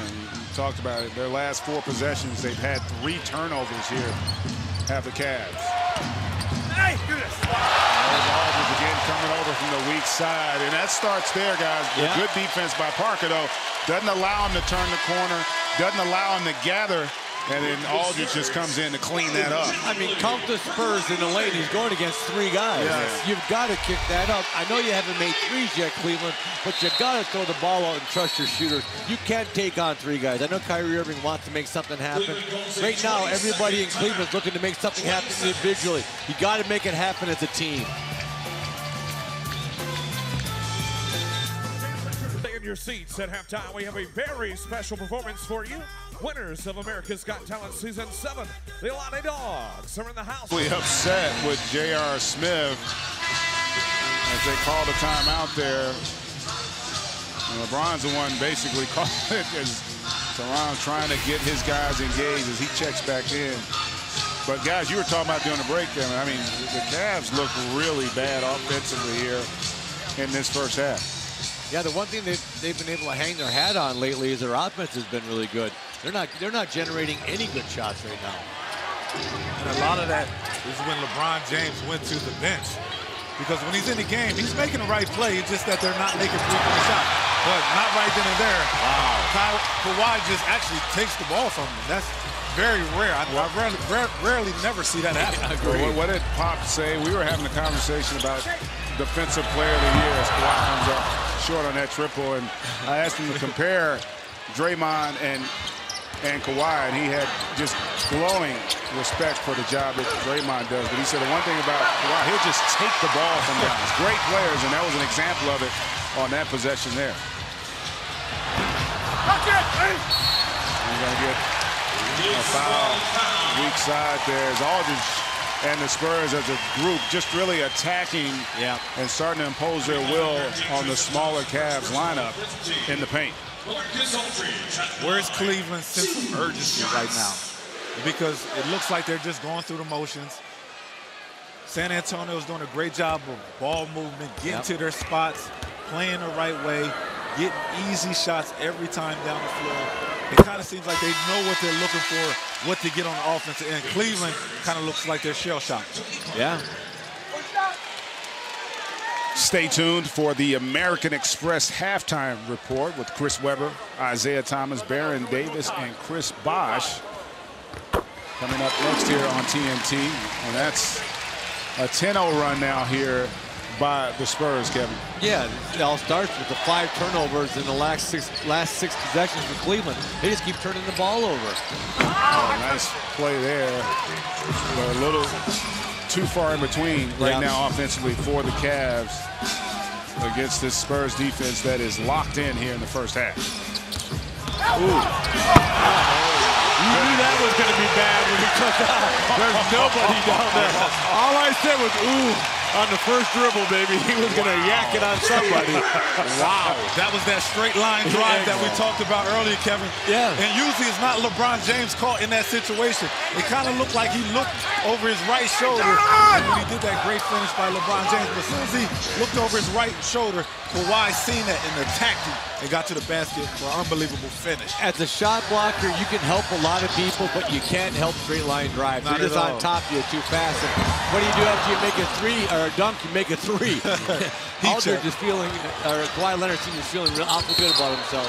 Speaker 1: And you talked about it. Their last 4 possessions, they've had 3 turnovers here, have the Cavs.
Speaker 5: Hey, do this.
Speaker 1: There's Aldridge again coming over from the weak side. And that starts there, guys. Yeah. Good defense by Parker, though. Doesn't allow him to turn the corner. Doesn't allow him to gather. And then Aldridge just comes in to clean that up.
Speaker 3: I mean, count the Spurs in the lane. He's going against 3 guys.
Speaker 1: Yes.
Speaker 3: You've got to kick that up. I know you haven't made 3s yet, Cleveland, but you got to throw the ball out and trust your shooters. You can't take on 3 guys. I know Kyrie Irving wants to make something happen. Right now, everybody in Cleveland's looking to make something happen individually. You got to make it happen as a team.
Speaker 7: Stay in your seats at halftime. We have a very special performance for you. Winners of America's Got Talent Season 7, the Lonnie Dogs are in the house.
Speaker 1: We upset with J.R. Smith as they called a timeout there. And LeBron's the one basically called it as Toronto trying to get his guys engaged as he checks back in. But guys, you were talking about during the break there. I mean, the Cavs look really bad offensively here in this first half.
Speaker 3: Yeah, the one thing they've been able to hang their hat on lately is their offense has been really good. They're not generating any good shots right now.
Speaker 2: And a lot of that is when LeBron James went to the bench. Because when he's in the game, he's making the right play. It's just that they're not making 3-point shots. But not right then and there. Wow. Kawhi just actually takes the ball from him. That's very rare. I rarely never see that happen.
Speaker 1: I agree. What did Pop say? We were having a conversation about Defensive Player of the Year as Kawhi comes up short on that triple. And I asked him to compare Draymond and Kawhi, and he had just glowing respect for the job that Draymond does. But he said the one thing about Kawhi, he'll just take the ball from guys. Great players, and that was an example of it on that possession there. You're going to get a foul. Weak side there as Aldridge and the Spurs as a group just really attacking and starting to impose their will on the smaller Cavs lineup in the paint.
Speaker 2: Where's Cleveland's sense of urgency right now? Because it looks like they're just going through the motions. San Antonio's doing a great job of ball movement, getting to their spots, playing the right way, getting easy shots every time down the floor. It kind of seems like they know what they're looking for, what to get on the offensive end. Cleveland kind of looks like they're shell-shocked.
Speaker 3: Yeah.
Speaker 1: Stay tuned for the American Express halftime report with Chris Webber, Isaiah Thomas, Baron Davis, and Chris Bosh coming up next here on TNT. And that's a 10-0 run now here by the Spurs, Kevin.
Speaker 3: Yeah, it all starts with the 5 turnovers in the last six possessions for Cleveland. They just keep turning the ball over.
Speaker 1: Oh, nice play there. A little too far in between right now offensively for the Cavs against this Spurs defense that is locked in here in the first half.
Speaker 3: Ooh. You knew that was going to be bad when he took out. There's nobody down there. All I said was, ooh. On the first dribble, baby, he was going to yak it on somebody.
Speaker 2: Wow. That was that straight line drive that we talked about earlier, Kevin.
Speaker 3: Yeah.
Speaker 2: And usually it's not LeBron James caught in that situation. It kind of looked like he looked over his right shoulder when he did that great finish by LeBron James. But as soon as he looked over his right shoulder, Kawhi seen that and attacked him and got to the basket for an unbelievable finish.
Speaker 3: As a shot blocker, you can help a lot of people, but you can't help straight line drives. They're just on top of you too fast. And what do you do after you make a 3 or a dunk? You make a 3. Aldridge is feeling, or Kawhi Leonard seems feeling real awful good about himself.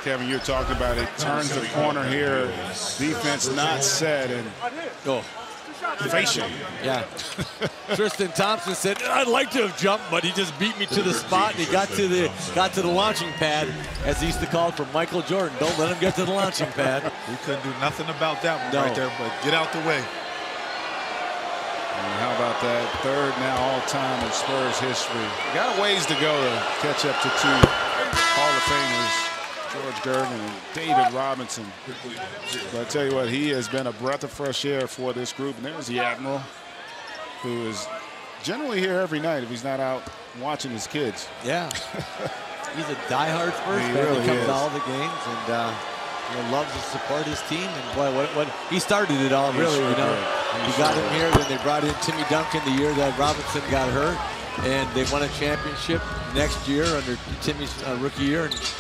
Speaker 1: Kevin, you're talking about it. Turns the corner here. Defense not set and facial.
Speaker 3: Yeah. Tristan Thompson said, I'd like to have jumped, but he just beat me to the spot, and he got to the launching pad, as he used to call it from Michael Jordan. Don't let him get to the launching pad.
Speaker 2: We couldn't do nothing about that one right there, but get out the way.
Speaker 1: And how about that third now all-time in Spurs history? Got a ways to go to catch up to two Hall of Famers, George Gervin and David Robinson. But I tell you what, he has been a breath of fresh air for this group. And there's the Admiral, who is generally here every night if he's not out watching his kids.
Speaker 3: Yeah. He's a diehard Spurs fan.
Speaker 1: Really
Speaker 3: He comes
Speaker 1: is.
Speaker 3: to all the games and loves to support his team. And boy, what he started it all, really.
Speaker 1: Sure
Speaker 3: You know,
Speaker 1: did.
Speaker 3: he got him here. Then they brought in Timmy Duncan the year that Robinson got hurt, and they won a championship next year under Timmy's rookie year. And it's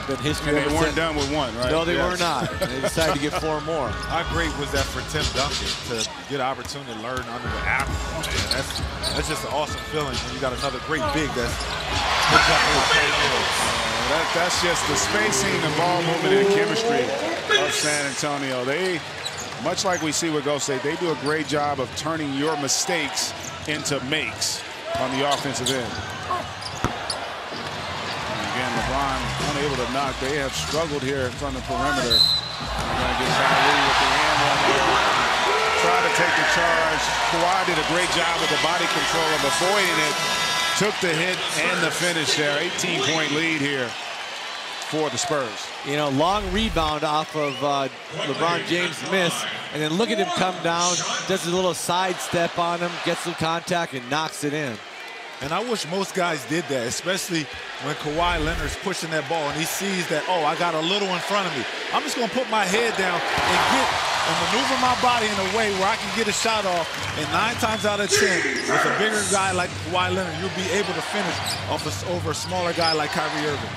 Speaker 3: been history.
Speaker 1: And they weren't done with one, right?
Speaker 3: No, they were not. They decided to get 4 more.
Speaker 2: How great was that for Tim Duncan to get an opportunity to learn under the Admiral? Man, that's just an awesome feeling when you got another great big that's
Speaker 1: that's just the spacing, the ball movement, and chemistry of San Antonio. They, much like we see with Gulf State, they do a great job of turning your mistakes into makes on the offensive end. And again, LeBron unable to knock. They have struggled here from the perimeter. They're going to get Kyrie with the hand one here. Try to take the charge. Kawhi did a great job with the body control of avoiding it. Took the hit and the finish there. 18-point lead here for the Spurs.
Speaker 3: You know, long rebound off of LeBron James' miss, and then look at him come down, does a little sidestep on him, gets some contact, and knocks it in.
Speaker 2: And I wish most guys did that, especially when Kawhi Leonard's pushing that ball and he sees that, oh, I got a little in front of me. I'm just going to put my head down and maneuver my body in a way where I can get a shot off. And 9 times out of 10, with a bigger guy like Kawhi Leonard, you'll be able to finish over a smaller guy like Kyrie Irving.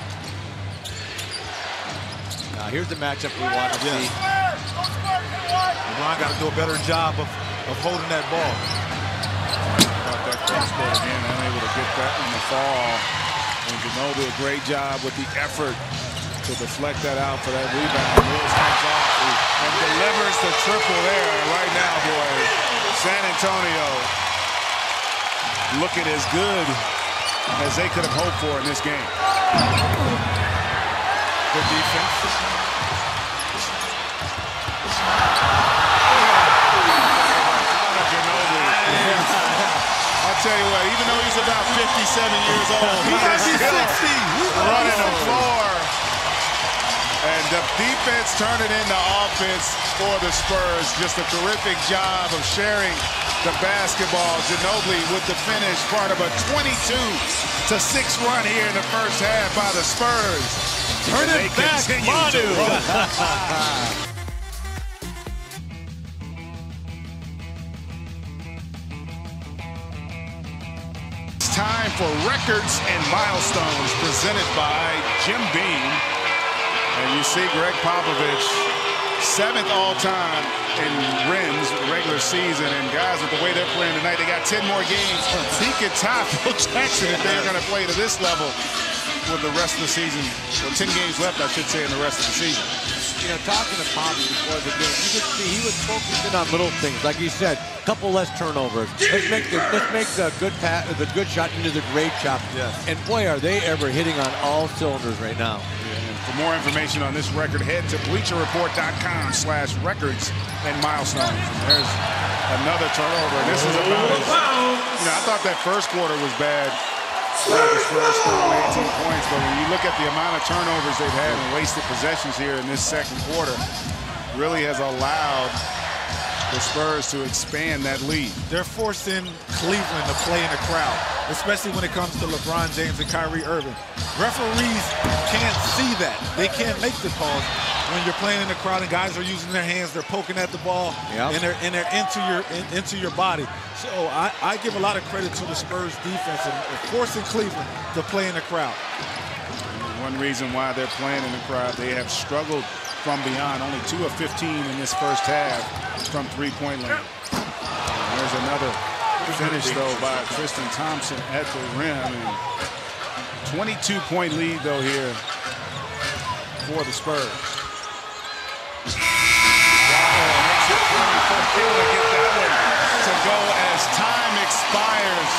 Speaker 3: Now here's the matchup we want to see.
Speaker 2: LeBron got to do a better job of holding that ball.
Speaker 1: About that cross-court again, unable to get that in the fall. And Ginobili a great job with the effort to deflect that out for that rebound. Lewis comes off and delivers the triple there. Right now, boy, San Antonio looking as good as they could have hoped for in this game.
Speaker 2: Good defense.
Speaker 1: I'll tell you what, even though he's about 57 years old, he is still running the floor. And the defense turned it into offense for the Spurs. Just a terrific job of sharing the basketball. Ginobili with the finish, part of a 22-6 run here in the first half by the Spurs.
Speaker 2: Turn it back, Manu.
Speaker 1: Time for records and milestones presented by Jim Beam. And you see Greg Popovich, 7th all-time in rings regular season. And guys, with the way they're playing tonight, they got 10 more games. He could tie Phil Jackson if they're going to play to this level with the rest of the season. Well, 10 games left, I should say, in the rest of the season.
Speaker 3: You know, talking to Popovich before the game, you could see he was focusing on little things, like you said, a couple less turnovers. Let's make the good shot into the great shot.
Speaker 2: Yes.
Speaker 3: And boy, are they ever hitting on all cylinders right now.
Speaker 1: Yeah, and for more information on this record, head to BleacherReport.com/records and milestones. And there's another turnover. And this is about as, I thought that first quarter was bad. The Spurs scored 18 points, but when you look at the amount of turnovers they've had and wasted possessions here in this second quarter, really has allowed the Spurs to expand that lead.
Speaker 2: They're forcing Cleveland to play in the crowd, especially when it comes to LeBron James and Kyrie Irving. Referees can't see that. They can't make the calls when you're playing in the crowd and guys are using their hands, they're poking at the ball, and they're into your body. So I give a lot of credit to the Spurs defense and forcing Cleveland to play in the crowd.
Speaker 1: And one reason why they're playing in the crowd, they have struggled from beyond. Only 2 of 15 in this first half from three-point land. And there's another finish, though, by Tristan Thompson at the rim. 22-point lead, though, here for the Spurs. Able to get that one to go as time expires.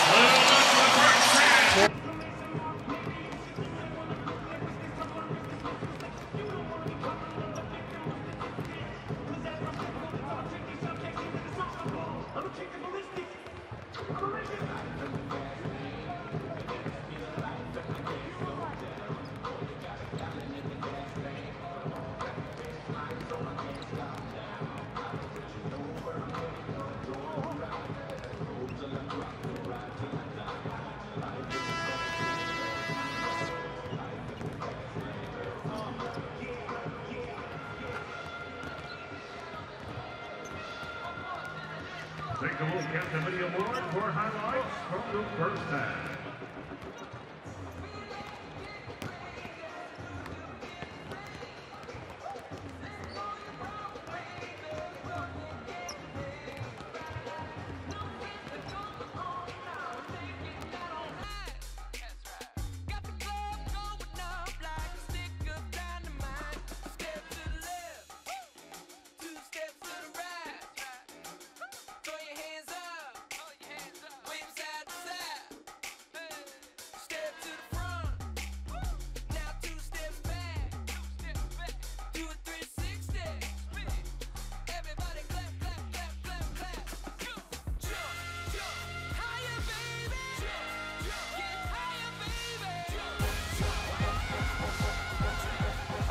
Speaker 8: Take a look at the video board for highlights from the first half.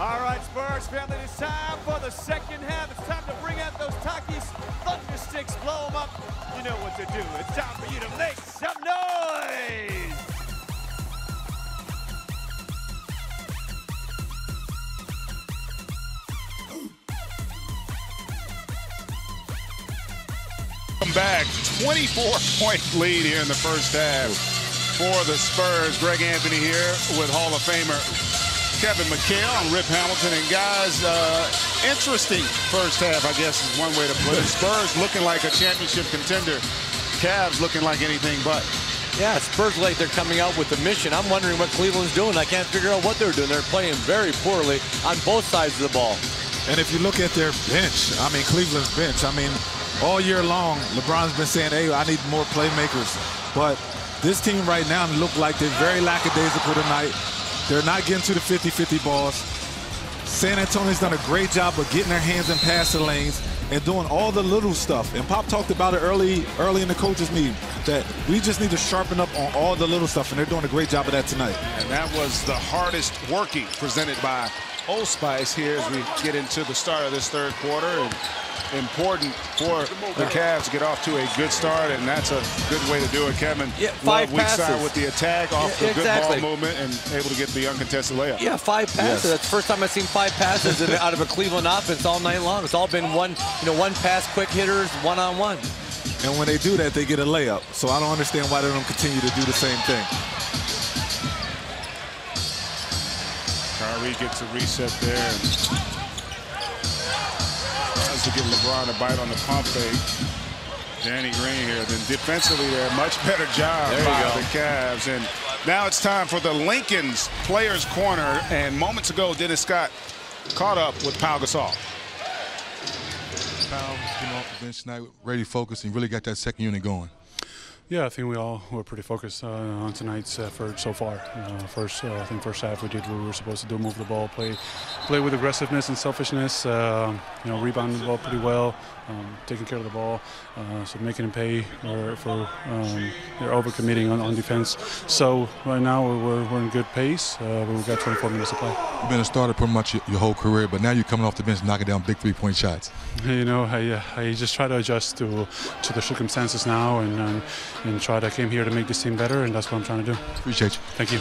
Speaker 5: All right, Spurs family, it's time for the second half. It's time to bring out those Takis thunder sticks, blow them up. You know what to do. It's time for you to make some noise.
Speaker 1: Come back, 24-point lead here in the first half for the Spurs. Greg Anthony here with Hall of Famer Kevin McHale and Rip Hamilton. And guys, interesting first half, I guess is one way to put it. Spurs looking like a championship contender. Cavs looking like anything but.
Speaker 3: Yeah, Spurs like they're coming out with a mission. I'm wondering what Cleveland's doing. I can't figure out what they're doing. They're playing very poorly on both sides of the ball.
Speaker 2: And if you look at their bench, I mean, Cleveland's bench, I mean, all year long, LeBron's been saying, hey, I need more playmakers. But this team right now look like they're very lackadaisical tonight. They're not getting to the 50-50 balls. San Antonio's done a great job of getting their hands in past the lanes and doing all the little stuff. And Pop talked about it early in the coaches' meeting, that we just need to sharpen up on all the little stuff, and they're doing a great job of that tonight.
Speaker 1: And that was the hardest working presented by Old Spice here as we get into the start of this third quarter. And important for the Cavs to get off to a good start, and that's a good way to do it, Kevin.
Speaker 3: Yeah, 5
Speaker 1: weak
Speaker 3: passes.
Speaker 1: side with the attack, off the good ball movement, and able to get the uncontested layup.
Speaker 3: Yeah, 5 passes.
Speaker 1: Yes.
Speaker 3: That's the first time I've seen 5 passes out of a Cleveland offense all night long. It's all been one pass, quick hitters, one-on-one.
Speaker 2: And when they do that, they get a layup. So I don't understand why they don't continue to do the same thing.
Speaker 1: Kyrie gets a reset there. To give LeBron a bite on the pump fake. Danny Green here. Then defensively there, much better job by the Cavs. And now it's time for the Lincoln's Players Corner. And moments ago, Dennis Scott caught up with Pau Gasol.
Speaker 6: Pau came off the bench tonight, ready to focus, and really got that second unit going.
Speaker 9: Yeah, I think we all were pretty focused on tonight's effort so far. I think first half we did what we were supposed to do: move the ball, play with aggressiveness and selfishness. Rebounding the ball pretty well, taking care of the ball, so making them pay for they're overcommitting on defense. So right now we're in good pace. We've got 24 minutes to play.
Speaker 6: You've been a starter pretty much your whole career, but now you're coming off the bench, knocking down big three-point shots.
Speaker 9: I just try to adjust to the circumstances now and I came here to make this team better, and that's what I'm trying to do.
Speaker 6: Appreciate you.
Speaker 9: Thank you.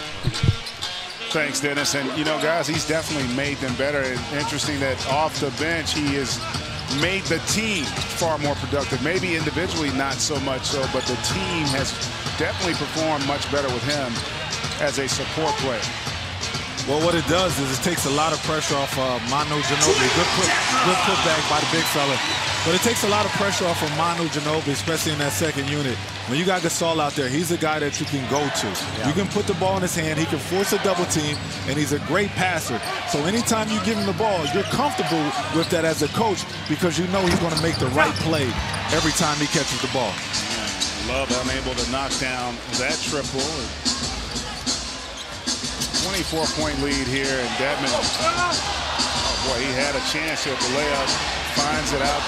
Speaker 1: Thanks, Dennis. And, guys, he's definitely made them better. And interesting that off the bench, he has made the team far more productive. Maybe individually not so much so, but the team has definitely performed much better with him as a support player.
Speaker 2: Well, what it does is it takes a lot of pressure off Manu Ginobili. Good putback by the big fella. But it takes a lot of pressure off of Manu Ginobili, especially in that second unit. When you got Gasol out there, he's a guy that you can go to. Yeah. You can put the ball in his hand. He can force a double team, and he's a great passer. So anytime you give him the ball, you're comfortable with that as a coach because you know he's going to make the right play every time he catches the ball.
Speaker 1: Love unable to knock down that triple. 24-point lead here, and Dedmon, oh boy, he had a chance here at the layup, finds it out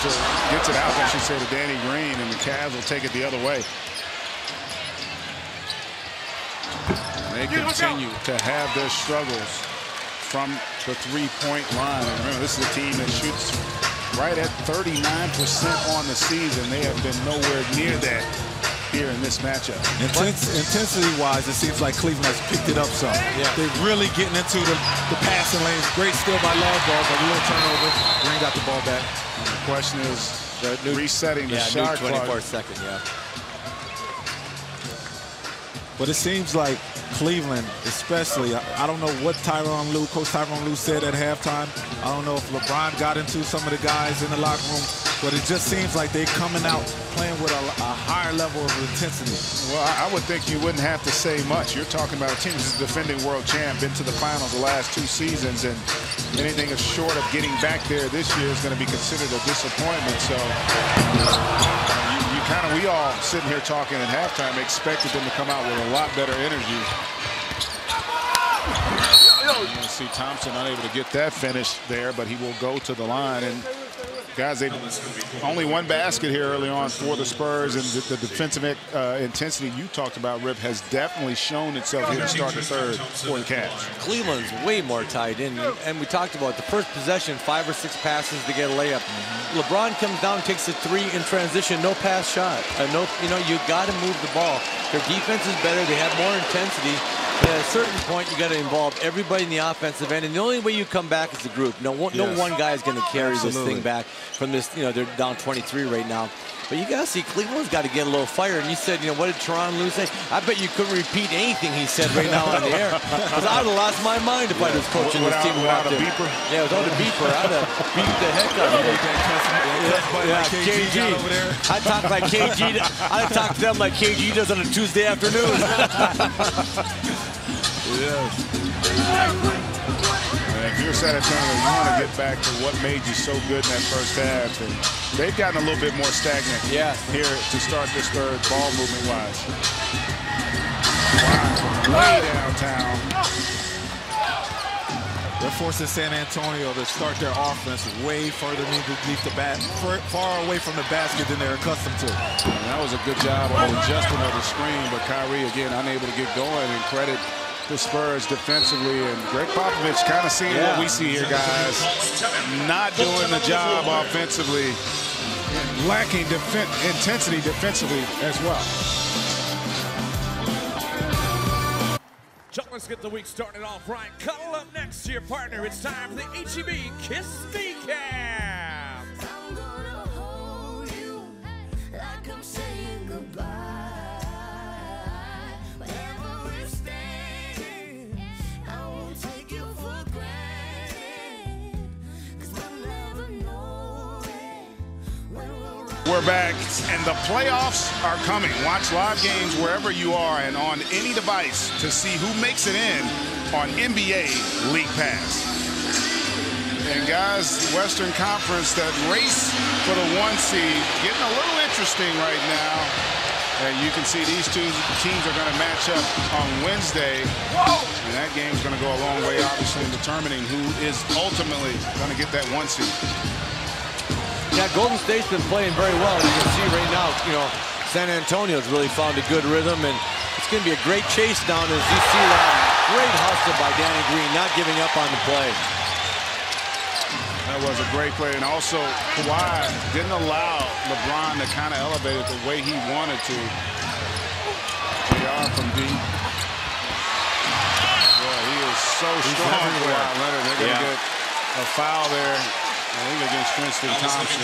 Speaker 1: gets it out, I should say, to Danny Green, and the Cavs will take it the other way. They continue to have their struggles from the three-point line. And remember, this is a team that shoots right at 39% on the season. They have been nowhere near that here in this matchup.
Speaker 2: Intensity-wise, it seems like Cleveland has picked it up some. Yeah. They're really getting into the passing lanes. Great steal by Loveball, but a little turnover. Green got the ball back.
Speaker 1: And the question is resetting the shot clock.
Speaker 3: 24-second, yeah.
Speaker 2: But it seems like Cleveland, especially, I don't know what Coach Tyronn Lue said at halftime. I don't know if LeBron got into some of the guys in the locker room, but it just seems like they're coming out playing with a higher level of intensity.
Speaker 1: Well, I would think you wouldn't have to say much. You're talking about a team that's a defending world champ, been to the finals the last 2 seasons, and anything is short of getting back there this year is going to be considered a disappointment. So we all sitting here talking at halftime expected them to come out with a lot better energy. You see Thompson unable to get that finish there, but he will go to the line. And guys, only one basket here early on for the Spurs, and the defensive intensity you talked about, Rip, has definitely shown itself here to start the third for the Cavs.
Speaker 3: Cleveland's way more tied in, and we talked about the first possession, 5 or 6 passes to get a layup. LeBron comes down, takes a 3 in transition, no pass shot. You got to move the ball. Their defense is better. They have more intensity. But at a certain point, you got to involve everybody in the offensive end, and the only way you come back is the group. No one guy is going to carry this thing back from this. They're down 23 right now. But you got to see Cleveland's got to get a little fire. And you said, what did Tyronn Lue say? I bet you couldn't repeat anything he said right now on the air. Because I would have lost my mind if I was coaching this team
Speaker 1: without a beeper.
Speaker 3: Yeah, without a beeper, I'd have beat the heck out of him. KG. I talk like KG. I talk to them like KG does on a Tuesday afternoon.
Speaker 1: Yes. And if you're San Antonio, you want to get back to what made you so good in that first half. And they've gotten a little bit more stagnant here to start this third, ball movement-wise. Wow. Way downtown.
Speaker 2: They're forcing San Antonio to start their offense way further underneath the far away from the basket than they're accustomed to.
Speaker 1: And that was a good job of adjustment of the screen, but Kyrie, again, unable to get going, and credit the Spurs defensively, and Greg Popovich kind of seeing what we see here, guys. Not doing the job offensively, and lacking intensity defensively as well.
Speaker 7: Let's get the week started off right. Cuddle up next to your partner. It's time for the H-E-B Kiss Kneecap.
Speaker 10: I'm gonna hold you like I'm saying goodbye. Wherever we're staying, I won't take you for granted. 'Cause we'll never know when
Speaker 1: We're back, and the playoffs are coming. Watch live games wherever you are and on any device to see who makes it in on NBA League Pass. And guys, Western Conference, that race for the 1 seed, getting a little interesting right now. And you can see these two teams are going to match up on Wednesday. And that game's going to go a long way, obviously, in determining who is ultimately going to get that 1 seed.
Speaker 3: Yeah, Golden State's been playing very well. You can see right now, San Antonio's really found a good rhythm, and it's going to be a great chase down as you see that great hustle by Danny Green, not giving up on the play.
Speaker 1: That was a great play, and also Kawhi didn't allow LeBron to kind of elevate it the way he wanted to. JR from deep. Boy, he is so strong. Kawhi Leonard, they're going to get a foul there. I think against Tristan Thompson.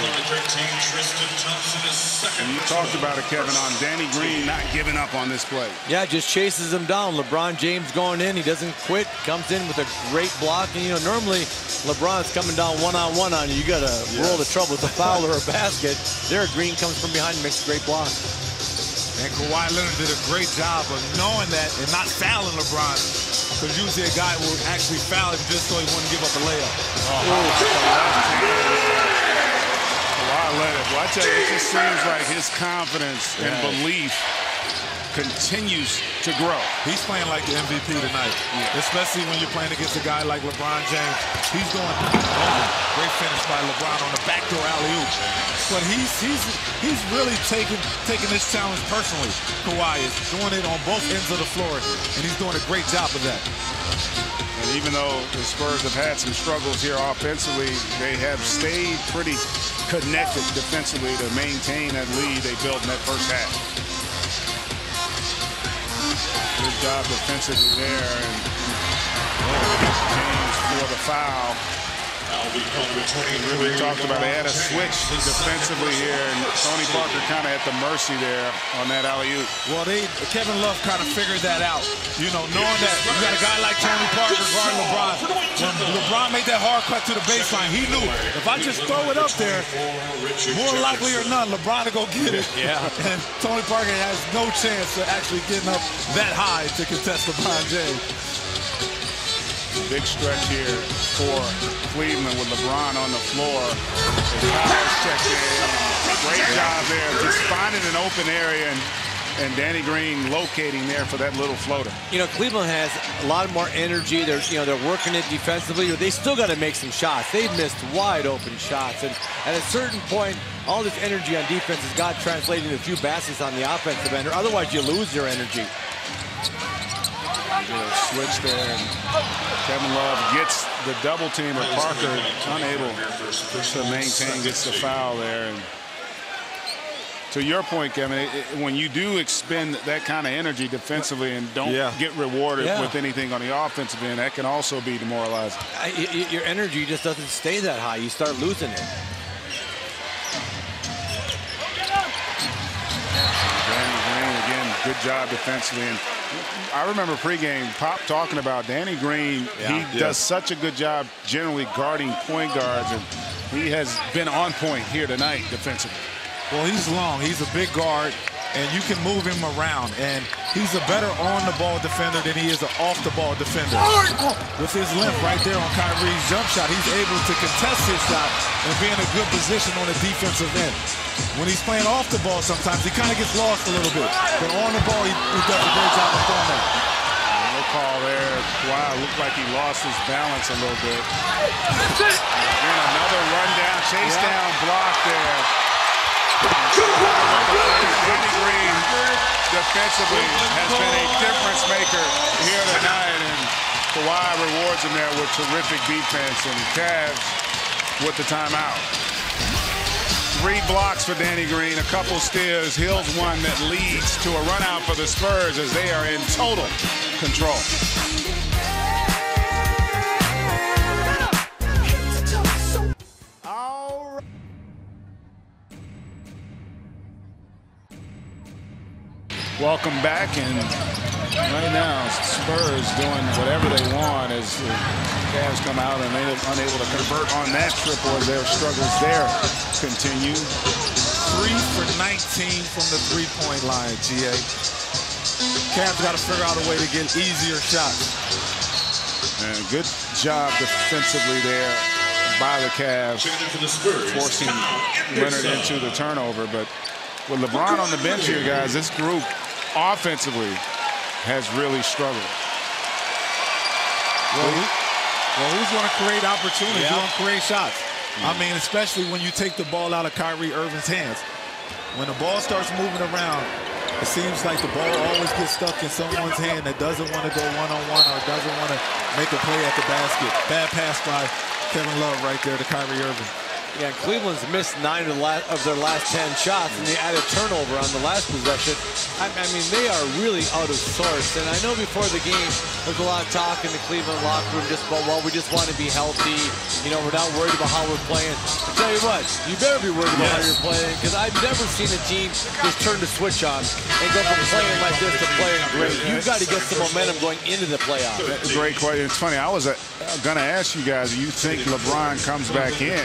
Speaker 1: And you talked about it, Kevin, on Danny Green not giving up on this play.
Speaker 3: Yeah, just chases him down. LeBron James going in. He doesn't quit. Comes in with a great block. And, you know, normally LeBron's coming down one-on-one on you. You got to roll the trouble with a foul or a basket. There, Green comes from behind and makes a great block.
Speaker 2: And Kawhi Leonard did a great job of knowing that and not fouling LeBron. Because usually a guy will actually foul him just so he wouldn't give up a layup.
Speaker 1: Kawhi Leonard. Well, I tell you, it just seems like his confidence and belief continues to grow.
Speaker 2: He's playing like the MVP tonight, especially when you're playing against a guy like LeBron James. He's doing great finish by LeBron on the backdoor alley-oop. But he's really taking this challenge personally. Kawhi is doing it on both ends of the floor, and he's doing a great job of that.
Speaker 1: And even though the Spurs have had some struggles here offensively, they have stayed pretty connected defensively to maintain that lead they built in that first half. Good job defensively there, and James for the foul. We talked about they had a switch defensively here, and Tony Parker kind of at the mercy there on that alley-oop.
Speaker 2: Well, Kevin Love kind of figured that out. You know, knowing that you got a guy like Tony Parker guarding LeBron. When LeBron made that hard cut to the baseline, he knew if I just throw it up there, more likely or none, LeBron to go get it.
Speaker 3: Yeah.
Speaker 2: And Tony Parker has no chance of actually getting up that high to contest LeBron James.
Speaker 1: Big stretch here for Cleveland with LeBron on the floor. Kyle's checked in. Great job there, just finding an open area and Danny Green locating there for that little floater.
Speaker 3: You know, Cleveland has a lot more energy. They're working it defensively. They still got to make some shots. They've missed wide open shots, and at a certain point, all this energy on defense has got translated into a few baskets on the offensive end, or otherwise you lose your energy.
Speaker 1: Switch there, and Kevin Love gets the double team, but Parker unable to maintain, gets the foul there. And to your point, Kevin, when you do expend that kind of energy defensively and don't get rewarded with anything on the offensive end, that can also be demoralizing.
Speaker 3: Your energy just doesn't stay that high. You start losing it.
Speaker 1: Danny Green, again, good job defensively. And I remember pregame Pop talking about Danny Green. He does such a good job generally guarding point guards, and he has been on point here tonight defensively.
Speaker 2: Well, he's long. He's a big guard, and you can move him around. And he's a better on-the-ball defender than he is an off-the-ball defender. With his length right there on Kyrie's jump shot, he's able to contest his shot and be in a good position on the defensive end. When he's playing off the ball, sometimes he kind of gets lost a little bit. But on the ball, he does a great job of throwing that.
Speaker 1: No call there. Wow, looked like he lost his balance a little bit. Again, another rundown, chase down block there. Danny Green defensively has been a difference maker here tonight, and Kawhi rewards him there with terrific defense, and Cavs with the timeout. 3 blocks for Danny Green, a couple steals, Hill's one that leads to a run out for the Spurs as they are in total control. Welcome back, and right now Spurs doing whatever they want as the Cavs come out and they're unable to convert on that triple as their struggles there continue.
Speaker 2: 3 for 19 from the three-point line, GA. Cavs got to figure out a way to get easier shots.
Speaker 1: And good job defensively there by the Cavs, forcing Leonard into the turnover. But with LeBron on the bench here, guys, this group offensively has really struggled.
Speaker 2: Well, who's going to create opportunities? Who's going to create shots? I mean, especially when you take the ball out of Kyrie Irving's hands. When the ball starts moving around, it seems like the ball always gets stuck in someone's hand that doesn't want to go one-on-one or doesn't want to make a play at the basket. Bad pass by Kevin Love right there to Kyrie Irving.
Speaker 3: Yeah, Cleveland's missed 9 of their last 10 shots, and they added turnover on the last possession. I mean, they are really out of sorts. And I know before the game, there's a lot of talk in the Cleveland locker room just about, well, we just want to be healthy. You know, we're not worried about how we're playing. I tell you what, you better be worried about how you're playing, because I've never seen a team just turn the switch on and go from playing like this to playing great. You've got to get some momentum going into the playoffs.
Speaker 1: Great question. It's funny. I was going to ask you guys, do you think LeBron comes back in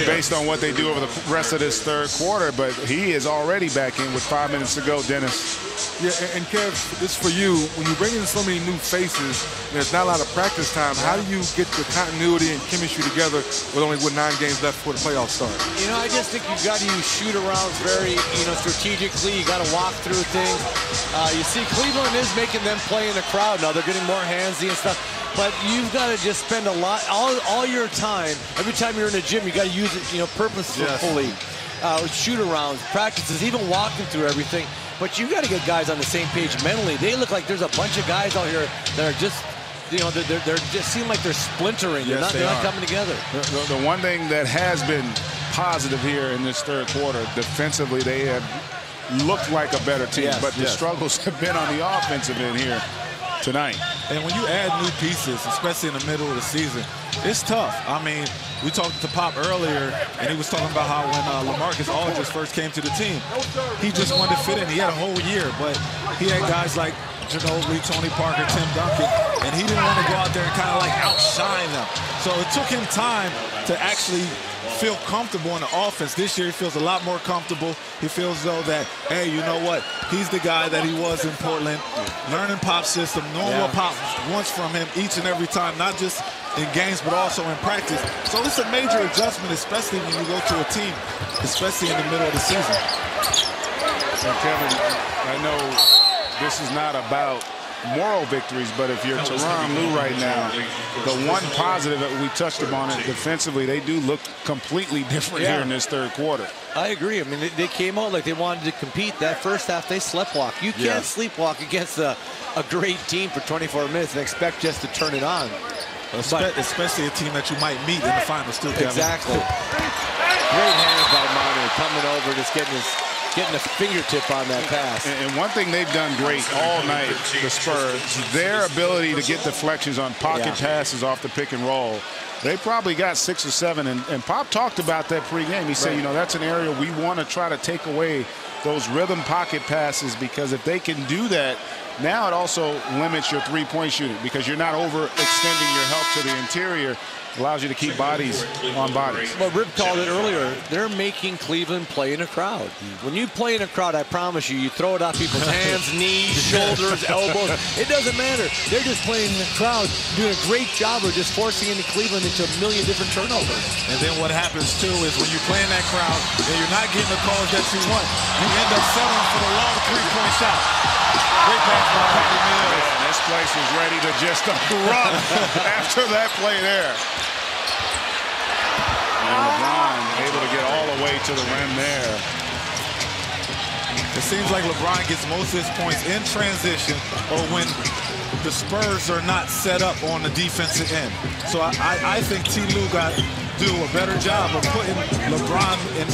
Speaker 1: based on what they do over the rest of this third quarter? But he is already back in with 5 minutes to go, Dennis.
Speaker 6: Yeah, and Kev, this is for you. When you bring in so many new faces, there's not a lot of practice time. How do you get the continuity and chemistry together with only 9 games left before the playoffs start?
Speaker 3: You know, I just think you've got to use shoot-arounds very, strategically. You got to walk through things. You see, Cleveland is making them play in the crowd now. They're getting more handsy and stuff. But you've got to just spend all your time. Every time you're in the gym, you got to use it, purposefully. Shoot-arounds, practices, even walking through everything. But you got to get guys on the same page mentally. They look like there's a bunch of guys out here that are just, they're just seem like they're splintering.
Speaker 1: Yes,
Speaker 3: they're not coming together.
Speaker 1: The one thing that has been positive here in this third quarter, defensively, they have looked like a better team. But the struggles have been on the offensive end here tonight.
Speaker 2: And when you add new pieces, especially in the middle of the season, it's tough. I mean, we talked to Pop earlier, and he was talking about how when LaMarcus Aldridge first came to the team, he just wanted to fit in. He had a whole year, but he had guys like Ginobili, Tony Parker, Tim Duncan, and he didn't want to go out there and kind of like outshine them. So it took him time to actually feel comfortable in the offense. This year he feels a lot more comfortable. He feels though that, hey, you know what? He's the guy that he was in Portland, learning Pop's system, knowing what Pop wants from him each and every time, not just in games but also in practice. So it's a major adjustment, especially when you go to a team, especially in the middle of the season.
Speaker 1: And Kevin, I know this is not about moral victories, but if you're Tyronn Lue right now, the one positive that we touched upon it defensively, they do look completely different here in this third quarter.
Speaker 3: I agree. I mean, they came out like they wanted to compete. That first half, they sleptwalk. You can't sleepwalk against a great team for 24 minutes and expect just to turn it on.
Speaker 2: Especially a team that you might meet in the finals too, Kevin.
Speaker 3: Exactly. Great hands by Manu coming over, just getting a fingertip on that pass.
Speaker 1: And one thing they've done great all night, the Spurs, their ability to get deflections on pocket passes off the pick and roll. They probably got 6 or 7, and Pop talked about that pregame. He said, that's an area we want to try to take away those rhythm pocket passes, because if they can do that, now it also limits your three-point shooting, because you're not overextending your help to the interior. Allows you to keep bodies on bodies.
Speaker 3: But Rip called it earlier. They're making Cleveland play in a crowd. When you play in a crowd, I promise you, you throw it off people's hands, knees, shoulders, elbows. It doesn't matter. They're just playing in a crowd, doing a great job of just forcing into Cleveland into a million different turnovers.
Speaker 2: And then what happens, too, is when you play in that crowd and you're not getting the calls that you want, you end up settling for the long three-point shot. Great pass by Patty Mills.
Speaker 1: And this place was ready to just erupt after that play there. And LeBron able to get all the way to the rim there.
Speaker 2: It seems like LeBron gets most of his points in transition or when the Spurs are not set up on the defensive end. So I think T. Lue got to do a better job of putting LeBron in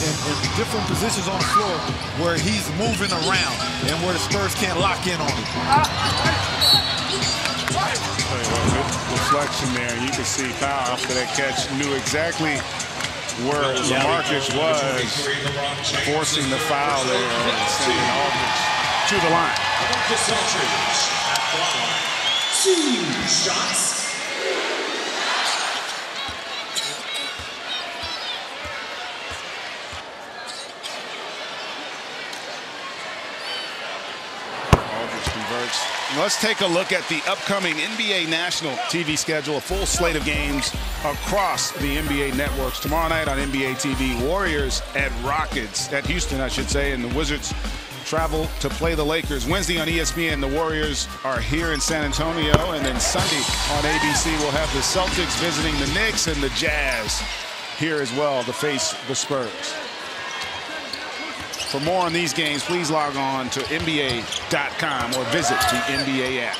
Speaker 2: different positions on the floor where he's moving around and where the Spurs can't lock in on him.
Speaker 1: Good deflection there. You can see Powell after that catch knew exactly where LaMarcus was, forcing the foul there and sending Aldridge to the line.
Speaker 10: 2 shots.
Speaker 1: Aldridge converts. Let's take a look at the upcoming NBA national TV schedule, a full slate of games across the NBA networks. Tomorrow night on NBA TV, Warriors at Rockets, at Houston, I should say, and the Wizards travel to play the Lakers. Wednesday on ESPN, the Warriors are here in San Antonio, and then Sunday on ABC, we'll have the Celtics visiting the Knicks and the Jazz here as well to face the Spurs. For more on these games, please log on to NBA.com or visit the NBA app.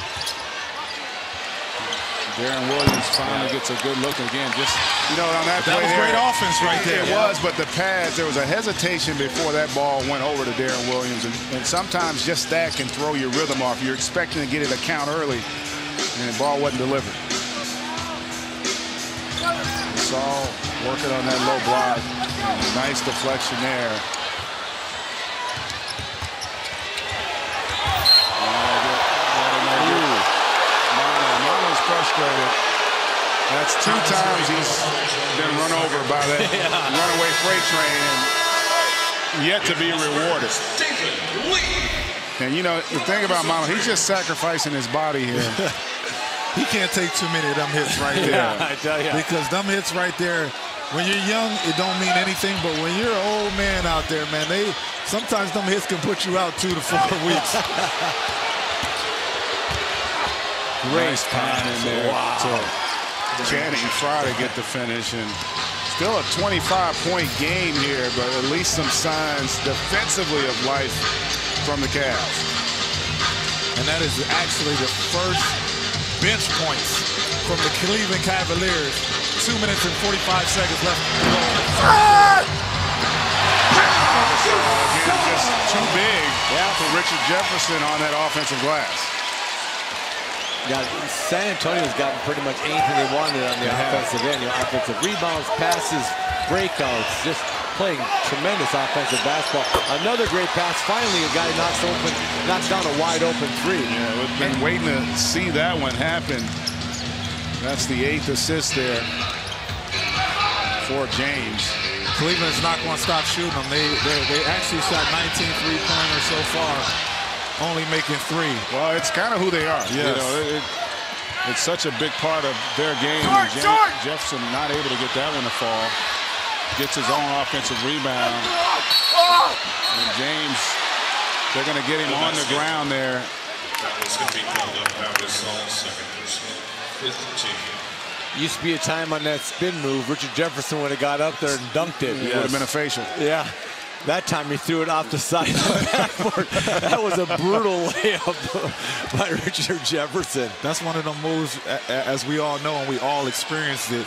Speaker 1: Darren Williams finally gets a good look again. Just, you know, on that play
Speaker 2: was
Speaker 1: there,
Speaker 2: great offense right there.
Speaker 1: It was, but the pads, there was a hesitation before that ball went over to Darren Williams. And sometimes just that can throw your rhythm off. You're expecting to get it a count early, and the ball wasn't delivered. Saul working on that low block. Nice deflection there. Frustrated. That's 2 times he's been run over by that runaway freight train and yet to be rewarded. And you know, the thing about Mama, he's just sacrificing his body here.
Speaker 2: He can't take too many of them hits right there.
Speaker 3: Yeah, I tell you.
Speaker 2: Because them hits right there, when you're young, it don't mean anything, but when you're an old man out there, man, sometimes them hits can put you out 2 to 4 weeks.
Speaker 1: Great time in there to Channing Frye to get the finish, and still a 25-point game here, but at least some signs defensively of life from the Cavs.
Speaker 2: And that is actually the first bench points from the Cleveland Cavaliers. 2 minutes and 45 seconds left to go.
Speaker 1: Again, just too big for Richard Jefferson on that offensive glass.
Speaker 3: Yeah, San Antonio's gotten pretty much anything they wanted on the offensive end. You know, offensive rebounds, passes, breakouts, just playing tremendous offensive basketball. Another great pass. Finally, a guy knocks down a wide open 3.
Speaker 1: Yeah, we've been waiting to see that one happen. That's the 8th assist there for James.
Speaker 2: Cleveland's not going to stop shooting them. They actually shot 19 3-pointers so far, only making 3.
Speaker 1: Well, it's kind of who they are.
Speaker 2: Yes.
Speaker 1: You know, it's such a big part of their game. Jefferson not able to get that one to fall. Gets his own offensive rebound. And James, they're going to get him on the ground there.
Speaker 3: Used to be a time on that spin move, Richard Jefferson would have got up there and dunked it.
Speaker 1: It would have been a facial.
Speaker 3: Yeah. That time he threw it off the side of the backboard. That was a brutal layup by Richard Jefferson.
Speaker 2: That's one of the moves, as we all know, and we all experienced it.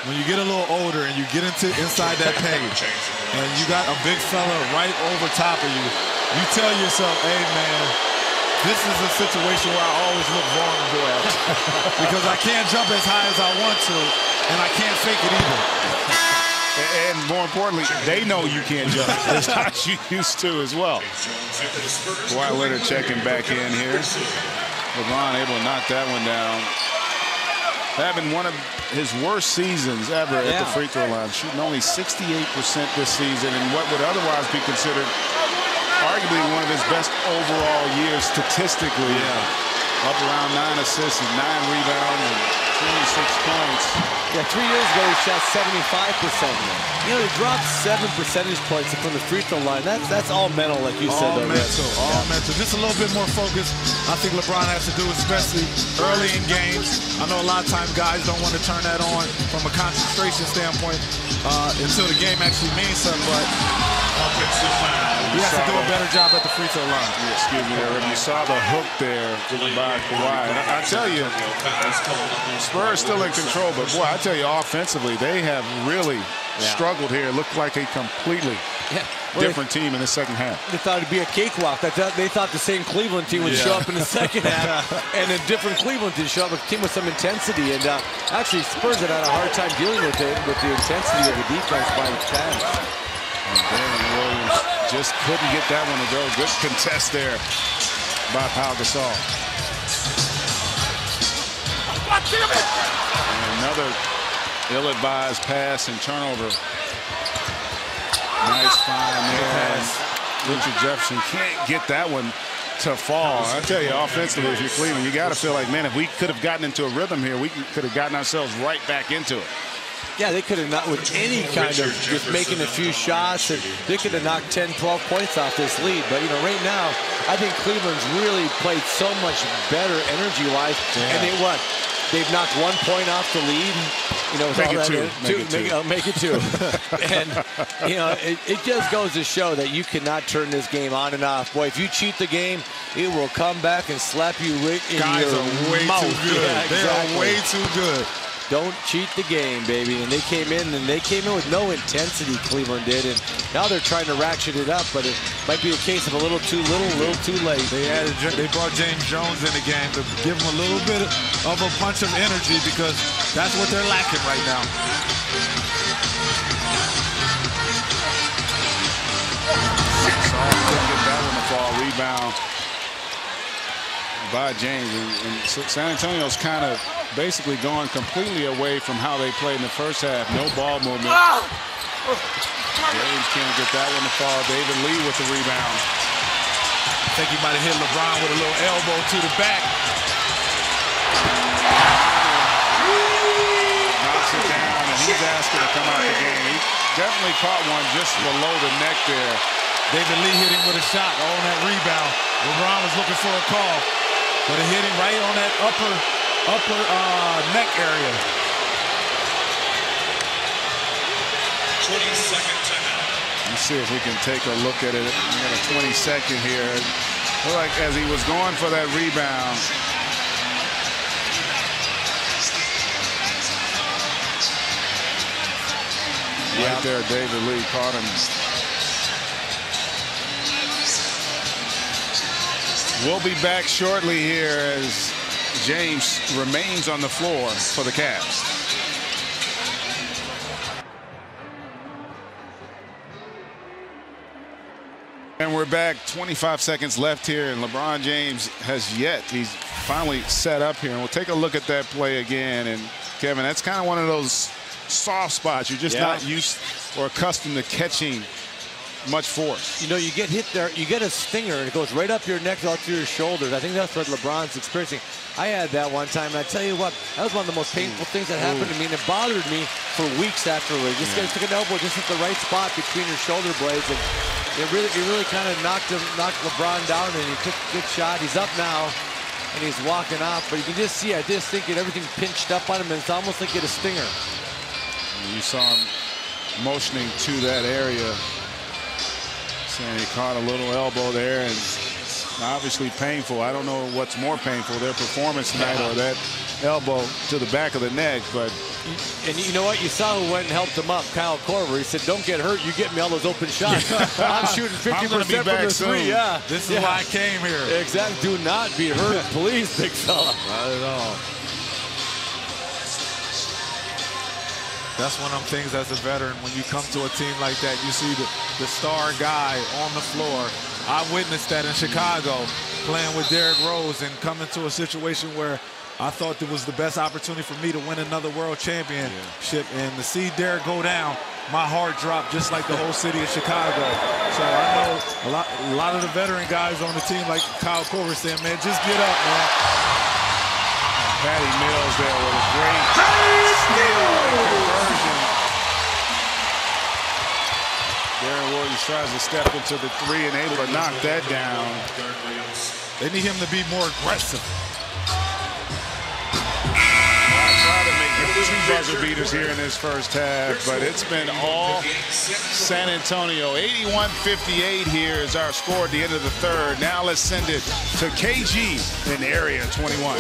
Speaker 2: When you get a little older and you get inside that paint, and you got a big fella right over top of you, you tell yourself, hey, man, this is a situation where I always look vulnerable at. Because I can't jump as high as I want to, and I can't fake it either.
Speaker 1: And more importantly, they know you can't jump as high as you used to as well. Kawhi Leonard checking back in here. LeBron able to knock that one down. Having one of his worst seasons ever at the free throw line, shooting only 68% this season in what would otherwise be considered arguably one of his best overall years statistically. Up around 9 assists and 9 rebounds and 26 points.
Speaker 3: Yeah, 3 years ago he shot 75%. You know, he dropped 7 percentage points from the free throw line. That's all mental, like you said.
Speaker 2: All mental. Just a little bit more focus. I think LeBron has to do, especially early in games. I know a lot of times guys don't want to turn that on from a concentration standpoint until the game actually means something, but he has to do a better job at the free throw line.
Speaker 1: Excuse me, you saw the hook there by Kawhi. And I tell you, Spurs still in control, but boy, I tell you, offensively, they have really struggled here. It looked like a completely different team in the second half.
Speaker 3: They thought it'd be a cakewalk. They thought the same Cleveland team would show up in the second half, and a different Cleveland team show up, a team with some intensity. And actually, Spurs had a hard time dealing with the intensity of the defense by the Cavs.
Speaker 1: And Darren Williams just couldn't get that one to go. Good contest there by Pau Gasol. And another ill-advised pass and turnover. Nice find there. Richard Jefferson can't get that one to fall. I tell you, offensively, if you're Cleveland, you got to feel like, man, if we could have gotten into a rhythm here, we could have gotten ourselves right back into it.
Speaker 3: Yeah, they could have not, with any kind of just making a few shots, and they could have knocked 10, 12 points off this lead. But, you know, right now, I think Cleveland's really played so much better energy-wise. And they've knocked 1 point off the lead. You know,
Speaker 1: make it two.
Speaker 3: And, you know, it just goes to show that you cannot turn this game on and off. Boy, if you cheat the game, it will come back and slap you right in your mouth.
Speaker 2: Guys are way too good.
Speaker 3: Yeah, exactly.
Speaker 2: They are way too good.
Speaker 3: Don't cheat the game, baby. And they came in with no intensity, Cleveland did. And now they're trying to ratchet it up, but it might be a case of a little too little, a little too late.
Speaker 2: They brought James Jones in the game to give him a little bit of a punch of energy, because that's what they're lacking right now.
Speaker 1: Couldn't get that one to fall. Rebound by James. And San Antonio's kind of basically gone completely away from how they played in the first half. No ball movement. James can't get that one to fall. David Lee with the rebound.
Speaker 2: I think he might have hit LeBron with a little elbow to the back.
Speaker 1: Knocks it down, and he's asking to come out the game. He definitely caught one just below the neck there.
Speaker 2: David Lee hit him with a shot on that rebound. LeBron was looking for a call, but it hit him right on that upper neck area.
Speaker 7: 20 seconds out.
Speaker 1: Let's see if we can take a look at it. We got a 20-second here. Looked like as he was going for that rebound. Right there, David Lee caught him. We'll be back shortly here as James remains on the floor for the Cavs. And we're back. 25 seconds left here, and LeBron James he's finally set up here. And we'll take a look at that play again. And Kevin, that's kind of one of those soft spots. You're just not used or accustomed to catching much force.
Speaker 3: You know, you get hit there, you get a stinger, and it goes right up your neck, out through your shoulders. I think that's what LeBron's experiencing. I had that one time, and I tell you what, that was one of the most painful things that happened to me, and it bothered me for weeks afterwards. Just took an elbow just at the right spot between your shoulder blades, and it really kind of knocked LeBron down, and he took a good shot. He's up now, and he's walking off, but you can just see, I just think everything pinched up on him, and it's almost like he had a stinger.
Speaker 1: You saw him motioning to that area. And he caught a little elbow there, and obviously painful. I don't know what's more painful, their performance tonight or that elbow to the back of the neck. But
Speaker 3: and you know what? You saw who went and helped him up, Kyle Korver. He said, "Don't get hurt. You get me all those open shots. I'm shooting 50% from the three." Yeah,
Speaker 2: this is why I came here.
Speaker 3: Exactly. Do not be hurt, please, big fella.
Speaker 2: Not at all. That's one of them things as a veteran, when you come to a team like that, you see the star guy on the floor. I witnessed that in Chicago, playing with Derrick Rose and coming to a situation where I thought it was the best opportunity for me to win another world championship. And to see Derrick go down, my heart dropped just like the whole city of Chicago. So I know a lot of the veteran guys on the team, like Kyle Korver, saying, man, just get up, man.
Speaker 1: Patty Mills there with a great steal conversion. Darren Williams tries to step into the three and able to knock that down.
Speaker 2: They need him to be more aggressive.
Speaker 1: Two buzzer beaters here in this first half, but it's been all San Antonio. 81-58 here is our score at the end of the third. Now let's send it to KG in Area 21.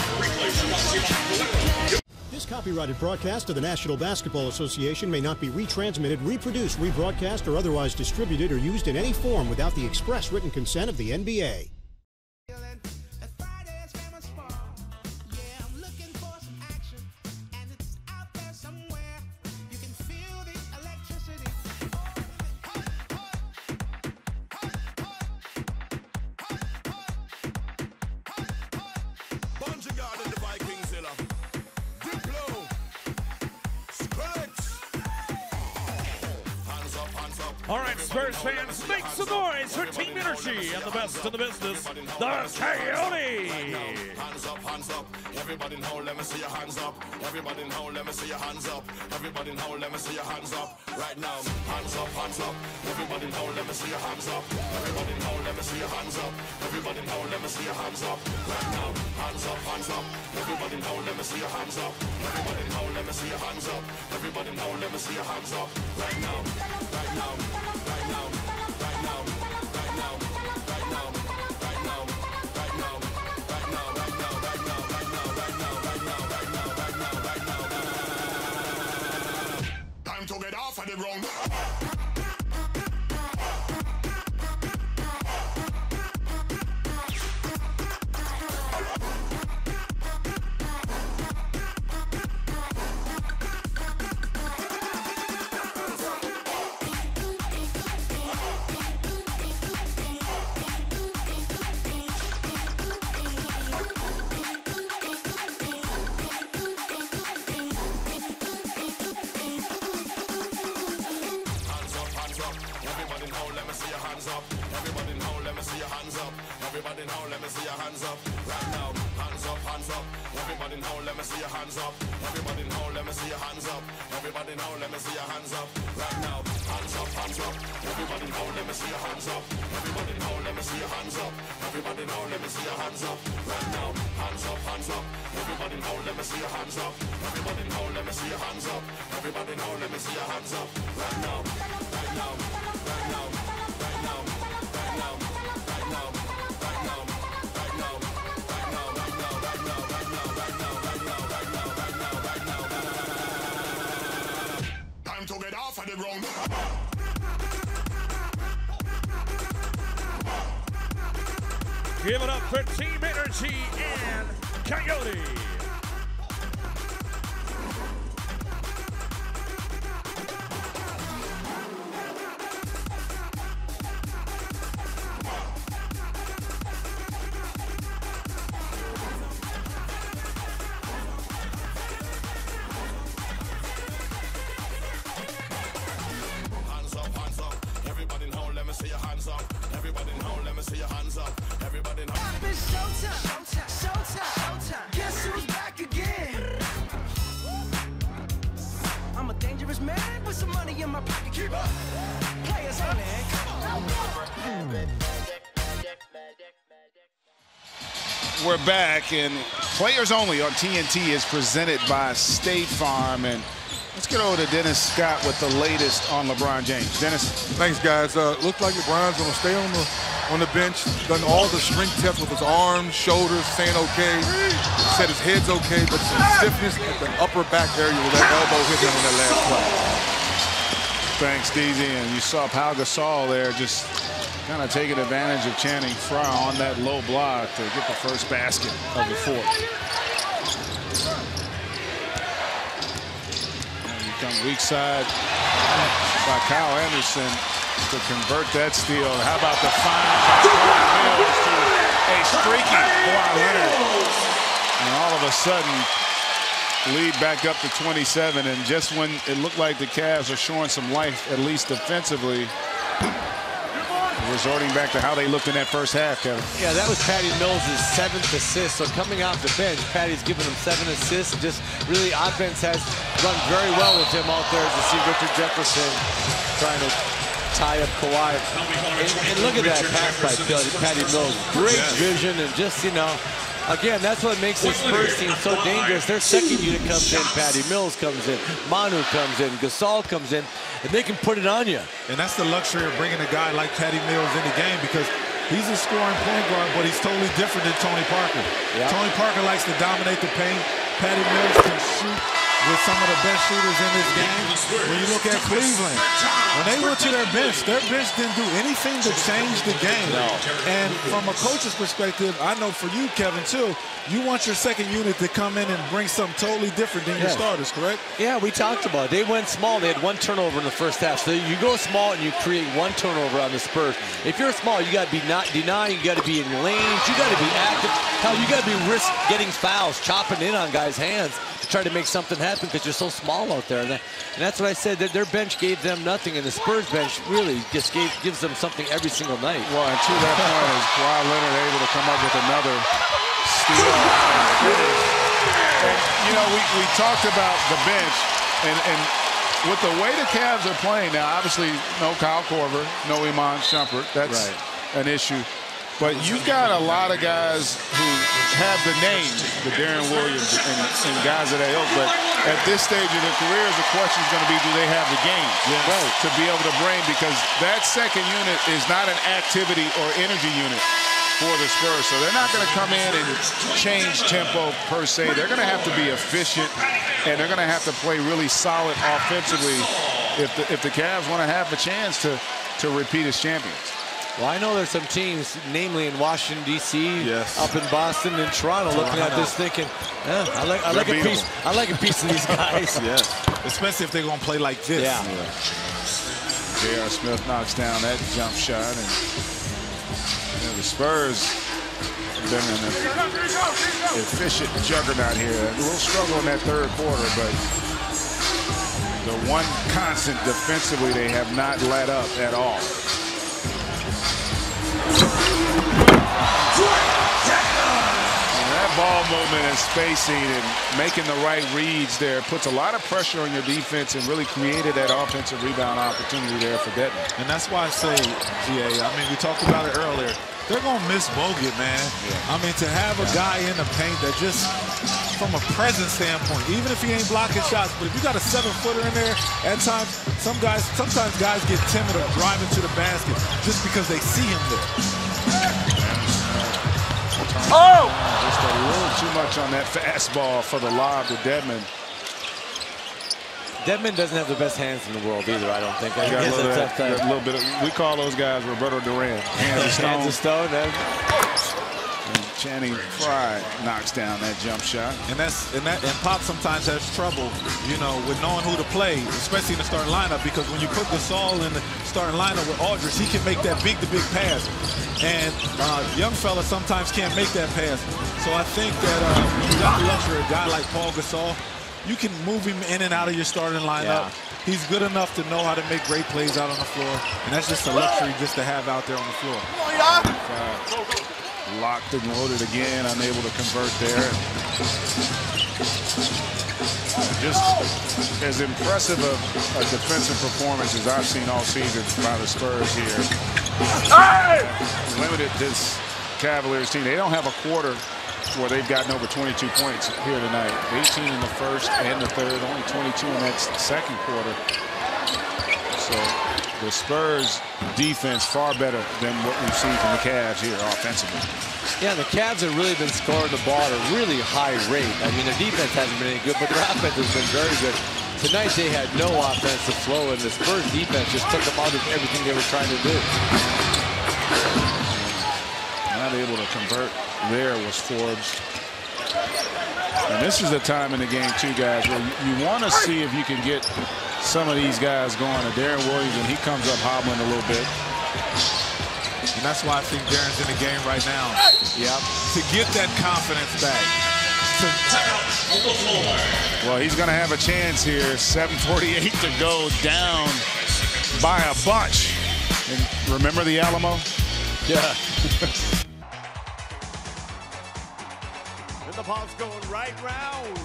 Speaker 11: This copyrighted broadcast of the National Basketball Association may not be retransmitted, reproduced, rebroadcast, or otherwise distributed or used in any form without the express written consent of the NBA.
Speaker 7: All right, Spurs fans, make some noise for Team Energy and the best in the business, the Coyotes.
Speaker 12: hands up. Everybody in hole, let me see your hands up. Everybody in hole, let me see your hands up. Everybody in hole, let me see your hands up. Right now, hands up, hands up. Everybody in hole, let me see your hands up. Everybody in hole, let me see your hands up. Everybody in hole, let me see your hands up. Right now, hands up, hands up. Everybody in hole, let me see your hands up. Everybody in hole, let me see your hands up. Everybody in hole, let me see your hands up. Right now, right now, right now, right now, right now, right now, right now, right now, right now, right now, right now, right now, right now, right now, right now, right now, right now, right now. Time to get off of the ground. To get off of the ground.
Speaker 7: Give it up for Team Energy and Coyote.
Speaker 1: We're back, and Players Only on TNT is presented by State Farm. And let's get over to Dennis Scott with the latest on LeBron James. Dennis.
Speaker 6: Thanks, guys. Looks like LeBron's going to stay on the bench. Done all the strength tests with his arms, shoulders, saying okay. Said his head's okay, but some stiffness at the upper back area where that elbow hit him on that last play.
Speaker 1: Thanks, DZ. And you saw Pau Gasol there just kind of taking advantage of Channing Frye on that low block to get the first basket of the fourth. And you come weak side by Kyle Anderson to convert that steal. How about the find by Kawhi Mills to a streaky Kawhi Leonard? And all of a sudden, lead back up to 27. And just when it looked like the Cavs are showing some life, at least defensively, resorting back to how they looked in that first half, Kevin.
Speaker 3: Yeah, that was Patty Mills' 7th assist. So coming off the bench, Patty's given him 7 assists. Just really, offense has run very well with him out there. As you see Richard Jefferson trying to tie up Kawhi. And look at that pass by Patty Mills. Great vision and just, you know, again, that's what makes this first team so dangerous. Their second unit comes in, Patty Mills comes in, Manu comes in, Gasol comes in, and they can put it on you.
Speaker 2: And that's the luxury of bringing a guy like Patty Mills in the game, because he's a scoring point guard, but he's totally different than Tony Parker. Yep. Tony Parker likes to dominate the paint. Patty Mills can shoot with some of the best shooters in this game. When you look at Cleveland, when they went to their bench didn't do anything to change the game. No. And from a coach's perspective, I know for you, Kevin, too, you want your second unit to come in and bring something totally different than your starters, correct?
Speaker 3: Yeah, we talked about it. They went small. They had 1 turnover in the first half. So you go small and you create 1 turnover on the Spurs. If you're small, you got to be not denying. You got to be in lanes. You got to be active. Hell, you got to be risk getting fouls, chopping in on guys' hands to try to make something happen because you're so small out there. And that's what I said. That their bench gave them nothing, and the Spurs bench really just gives them something every single night.
Speaker 1: Well, and to that point, is Kawhi Leonard able to come up with another steal? finish. And, you know, we talked about the bench, and with the way the Cavs are playing now, obviously no Kyle Korver, no Iman Shumpert. That's an issue. But you've got a lot of guys who have the names, the Darren Williams and guys of that ilk. But at this stage of their careers, the question is going to be, do they have the game to be able to bring? Because that second unit is not an activity or energy unit for the Spurs. So they're not going to come in and change tempo per se. They're going to have to be efficient, and they're going to have to play really solid offensively if the Cavs want to have a chance to repeat as champions.
Speaker 3: Well, I know there's some teams, namely in Washington, D.C., up in Boston and Toronto, looking at this thinking, I like a piece of these guys.
Speaker 2: Especially if they're going to play like this.
Speaker 1: J.R. Smith knocks down that jump shot, and the Spurs have been an efficient juggernaut here. A little struggle in that third quarter, but the one constant defensively they have not let up at all. That ball movement and spacing and making the right reads there puts a lot of pressure on your defense and really created that offensive rebound opportunity there for Dedmon.
Speaker 2: And that's why I say, GA, I mean, we talked about it earlier. They're going to miss Bogut, man. I mean, to have a guy in the paint that just, from a presence standpoint, even if he ain't blocking shots, but if you got a 7-footer in there, at times, sometimes guys get timid of driving to the basket just because they see him there.
Speaker 1: Just a little too much on that fastball for the lob to Dedmon.
Speaker 3: Dedmon doesn't have the best hands in the world either, I don't think.
Speaker 1: A little bit of, we call those guys Roberto Duran. Hands of stone.
Speaker 3: Hands of stone.
Speaker 1: And Channing Frye knocks down that jump shot.
Speaker 2: And Pop sometimes has trouble, you know, with knowing who to play, especially in the starting lineup, because when you put Gasol in the starting lineup with Aldridge, he can make that big-to-big pass. And young fella sometimes can't make that pass. So I think that when you got the luxury of a guy like Paul Gasol, you can move him in and out of your starting lineup. He's good enough to know how to make great plays out on the floor. And that's just a luxury just to have out there on the floor.
Speaker 1: Locked and loaded again, unable to convert there. Just as impressive a defensive performance as I've seen all season by the Spurs here. Limited this Cavaliers team. They don't have a quarter where they've gotten over 22 points here tonight. 18 in the first and the third, only 22 in that second quarter. So the Spurs defense far better than what we've seen from the Cavs here offensively.
Speaker 3: Yeah, the Cavs have really been scoring the ball at a really high rate. I mean, their defense hasn't been any good, but their offense has been very good. Tonight they had no offensive flow, and the Spurs defense just took them out of everything they were trying to do.
Speaker 1: Not able to convert there was Forbes. And this is the time in the game, too, guys, where you want to see if you can get some of these guys going. Darren Williams, and he comes up hobbling a little bit.
Speaker 2: And that's why I think Darren's in the game right now. To get that confidence back.
Speaker 1: Well, he's going to have a chance here. 7:48 to go, down by a bunch. And remember the Alamo?
Speaker 5: And the ball's going right round.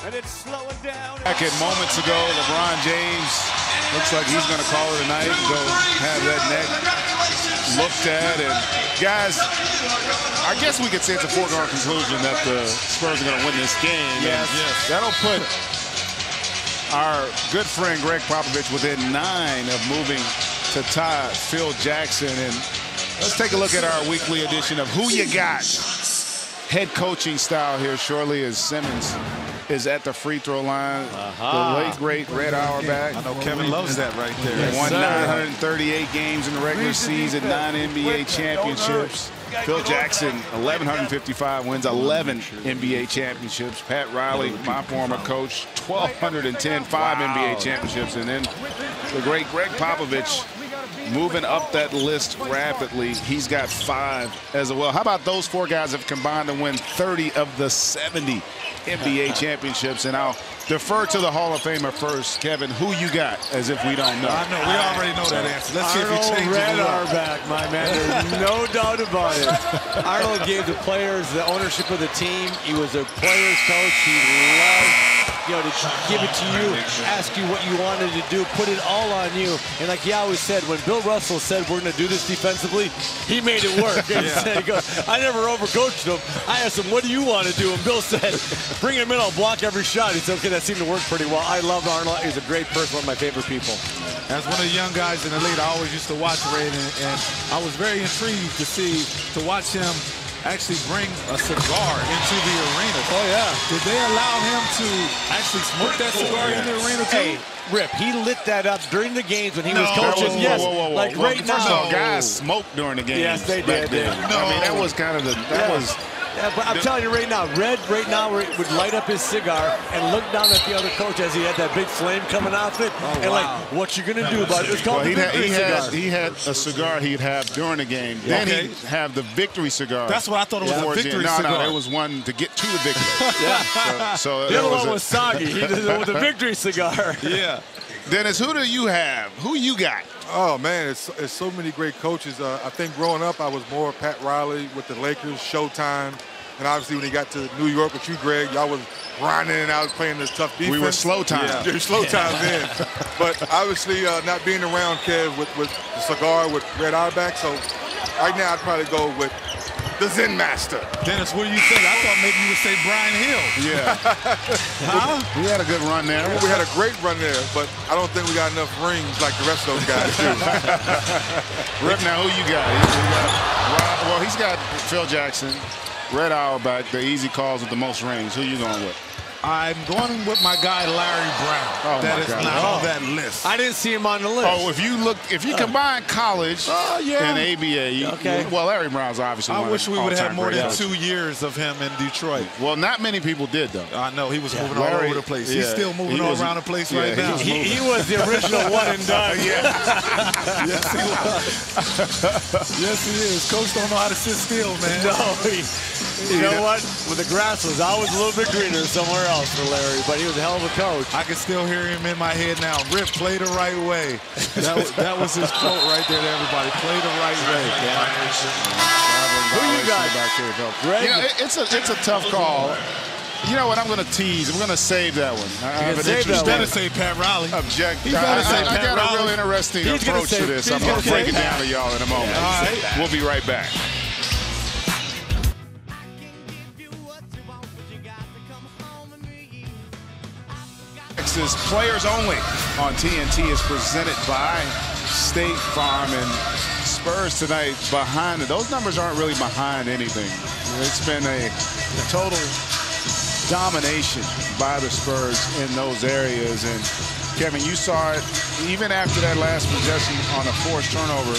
Speaker 5: And it's slowing down.
Speaker 1: Back at moments ago, LeBron James looks like he's going to call it a night and go have that neck looked at. And guys, I guess we could say it's a foregone conclusion that the Spurs are going to win this game. That'll put our good friend Greg Popovich within 9 of moving to tie Phil Jackson. And let's take a look at our weekly edition of Who You Got head coaching style here shortly as Simmons is at the free throw line. The late, great Red Auerbach.
Speaker 2: I know Kevin loves that right there.
Speaker 1: Won 938 games in the regular season, 9 NBA championships. Phil Jackson, 1,155 wins, 11 NBA championships. Pat Riley, my former coach, 1,210, 5 NBA championships. And then the great Greg Popovich, moving up that list rapidly. He's got 5 as well. How about those 4 guys have combined to win 30 of the 70 NBA championships? And I'll defer to the Hall of Famer first. Kevin, who you got, as if we don't know?
Speaker 2: I know. We already know that answer. Let's see if he changes
Speaker 3: Red
Speaker 2: it up.
Speaker 3: Auerbach, my man. There's no doubt about it. Arnold gave the players the ownership of the team. He was a players' coach. He loved, to give it to you, ask you what you wanted to do, put it all on you. And like he always said, when Bill Russell said we're going to do this defensively, he made it work. And he goes, I never overcoached him. I asked him, what do you want to do? And Bill said, bring him in, I'll block every shot. He said, okay, that seemed to work pretty well. I loved Arnold. He's a great person, one of my favorite people.
Speaker 2: As one of the young guys in the league, I always used to watch Ray, and I was very intrigued to watch him actually bring a cigar into the arena.
Speaker 3: Oh, yeah.
Speaker 2: Did they allow him to actually smoke that cigar in the arena, too?
Speaker 3: Hey, Rip, he lit that up during the games when he was coaching.
Speaker 1: Yes, like
Speaker 3: right now.
Speaker 1: First of all, guys smoked during the games.
Speaker 3: Yes, they did.
Speaker 1: I mean, that was kind of the,
Speaker 3: Yeah, but I'm telling you right now, Red right now would light up his cigar and look down at the other coach as he had that big flame coming off it. Like, what you gonna do about it? It was called the victory cigar.
Speaker 1: He had a cigar he'd have during the game. Then he'd have the victory cigar.
Speaker 2: That's what I thought it was, a victory cigar.
Speaker 1: No, it was one to get to the victory. So
Speaker 3: the other one was soggy. He did it with the victory cigar.
Speaker 2: Yeah.
Speaker 1: Dennis, who do you have? Who you got?
Speaker 6: Oh, man, it's so many great coaches. I think growing up, I was more Pat Riley with the Lakers, Showtime. And obviously, when he got to New York with you, Greg, y'all was grinding and out playing this tough defense.
Speaker 1: We were slow time.
Speaker 6: Yeah, slow time then. But obviously, not being around Kev with the cigar with Red Auerbach. So right now, I'd probably go with the Zen Master.
Speaker 2: Dennis, what do you think? I thought maybe you would say Brian Hill.
Speaker 1: Yeah. We had a good run there.
Speaker 6: We had a great run there, but I don't think we got enough rings like the rest of those guys do.
Speaker 1: Rip, now who you got? Well, he's got Phil Jackson, Red Auerbach, the easy calls with the most rings. Who you going with?
Speaker 2: I'm going with my guy Larry Brown. That is not on that list.
Speaker 3: I didn't see him on the list.
Speaker 1: Oh, if you combine college and ABA, well, Larry Brown's obviously.
Speaker 2: I wish we would have had more than
Speaker 1: coach.
Speaker 2: 2 years of him in Detroit.
Speaker 1: Well, not many people did though.
Speaker 2: I know he was moving all over the place. He's still moving all around the place right now.
Speaker 3: He was the original one and done.
Speaker 2: Yes, he was. Yes, he is. Coach don't know how to sit still, man.
Speaker 3: No, you know what? When the grass was always a little bit greener somewhere else for Larry, but he was a hell of a coach.
Speaker 2: I can still hear him in my head now. Rip, play the right way. That was his quote right there to everybody. Play the right way.
Speaker 3: Who you got back here, Greg?
Speaker 1: You know, it's a tough call. You know what? I'm going to tease. I'm going to save that one.
Speaker 2: You better say Pat Riley.
Speaker 1: Object.
Speaker 2: I
Speaker 1: got a real interesting approach to this. I'm going to break it down to y'all in a moment.
Speaker 2: All right.
Speaker 1: We'll be right back. Texas Players Only on TNT is presented by State Farm, and Spurs tonight behind it. Those numbers aren't really behind anything. It's been a total domination by the Spurs in those areas. And Kevin, you saw it even after that last possession on a forced turnover.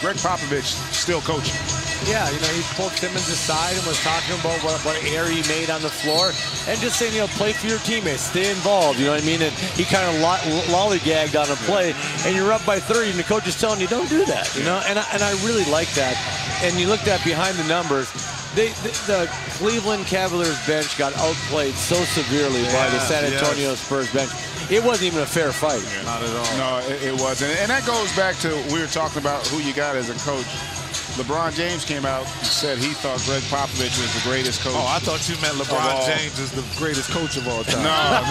Speaker 1: Greg Popovich still coaching.
Speaker 3: Yeah, you know, he pulled Simmons aside and was talking about what error he made on the floor and just saying, you know, play for your teammates, stay involved, you know what I mean? And he kind of lollygagged on a play, and you're up by 30, and the coach is telling you, don't do that, you know? And I really like that. And you looked at behind the numbers, the Cleveland Cavaliers bench got outplayed so severely by the San Antonio Spurs bench. It wasn't even a fair fight.
Speaker 2: Not at all.
Speaker 1: No, it wasn't. And that goes back to, we were talking about who you got as a coach. LeBron James came out and said he thought Greg Popovich was the greatest coach.
Speaker 2: Oh, I thought you meant LeBron James is the greatest coach of all time.
Speaker 1: No.
Speaker 2: I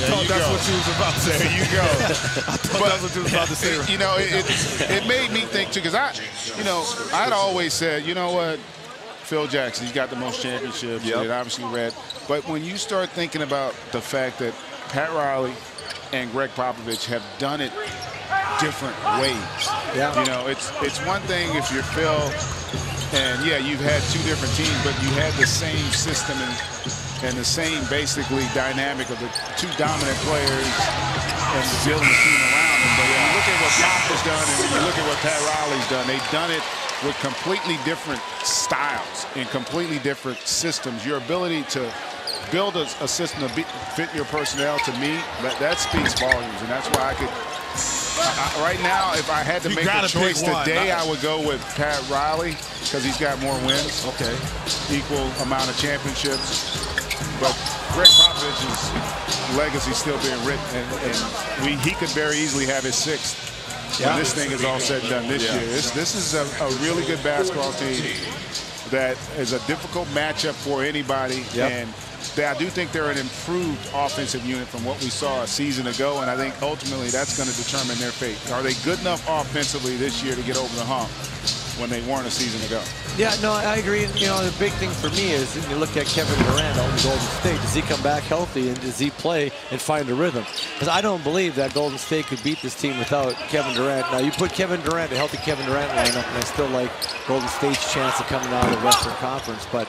Speaker 2: thought that's what you was about to say.
Speaker 1: There you go.
Speaker 2: I thought that's what you was about to say.
Speaker 1: You know, it made me think too, because I'd always said, you know what, Phil Jackson, he's got the most championships. Yep. And obviously Red. But when you start thinking about the fact that Pat Riley and Greg Popovich have done it different ways. Yeah. You know, it's one thing if you're Phil and you've had two different teams, but you had the same system and the same basically dynamic of the two dominant players and building the team around them. But when you look at what Pop has done and when you look at what Pat Riley's done, they've done it with completely different styles and completely different systems. Your ability to build a system to fit your personnel, to me, that speaks volumes, and that's why I could Right now, if I had to make a choice today, I would go with Pat Riley because he's got more wins.
Speaker 2: Okay.
Speaker 1: Equal amount of championships. But Greg Popovich's legacy is still being written, and he could very easily have his 6th when this thing is all said and done this year. This is a really good basketball team that is a difficult matchup for anybody. And I do think they're an improved offensive unit from what we saw a season ago, and I think ultimately that's going to determine their fate. Are they good enough offensively this year to get over the hump when they weren't a season ago?
Speaker 3: Yeah, no, I agree. You know, the big thing for me is when you look at Kevin Durant on Golden State, does he come back healthy and does he play and find a rhythm? Because I don't believe that Golden State could beat this team without Kevin Durant. Now, you put Kevin Durant, a healthy Kevin Durant lineup, and I still like Golden State's chance of coming out of the Western Conference. But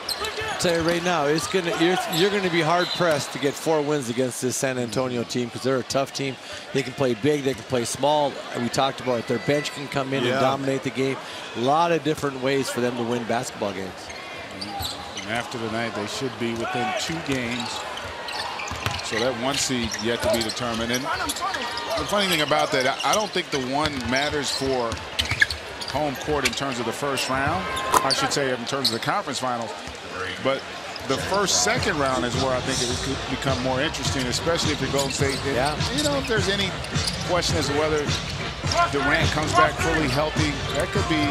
Speaker 3: I'll tell you right now, you're going to be hard-pressed to get 4 wins against this San Antonio team because they're a tough team. They can play big, they can play small. We talked about it. Their bench can come in and dominate the game. A lot of different ways for them to win basketball games.
Speaker 1: And after tonight, they should be within 2 games. So that 1 seed yet to be determined. And the funny thing about that, I don't think the 1 matters for home court in terms of the first round. I should say in terms of the conference finals. But the first, second round is where I think it could become more interesting, especially if you're Golden State. You know, if there's any question as to whether Durant comes back fully healthy, that could be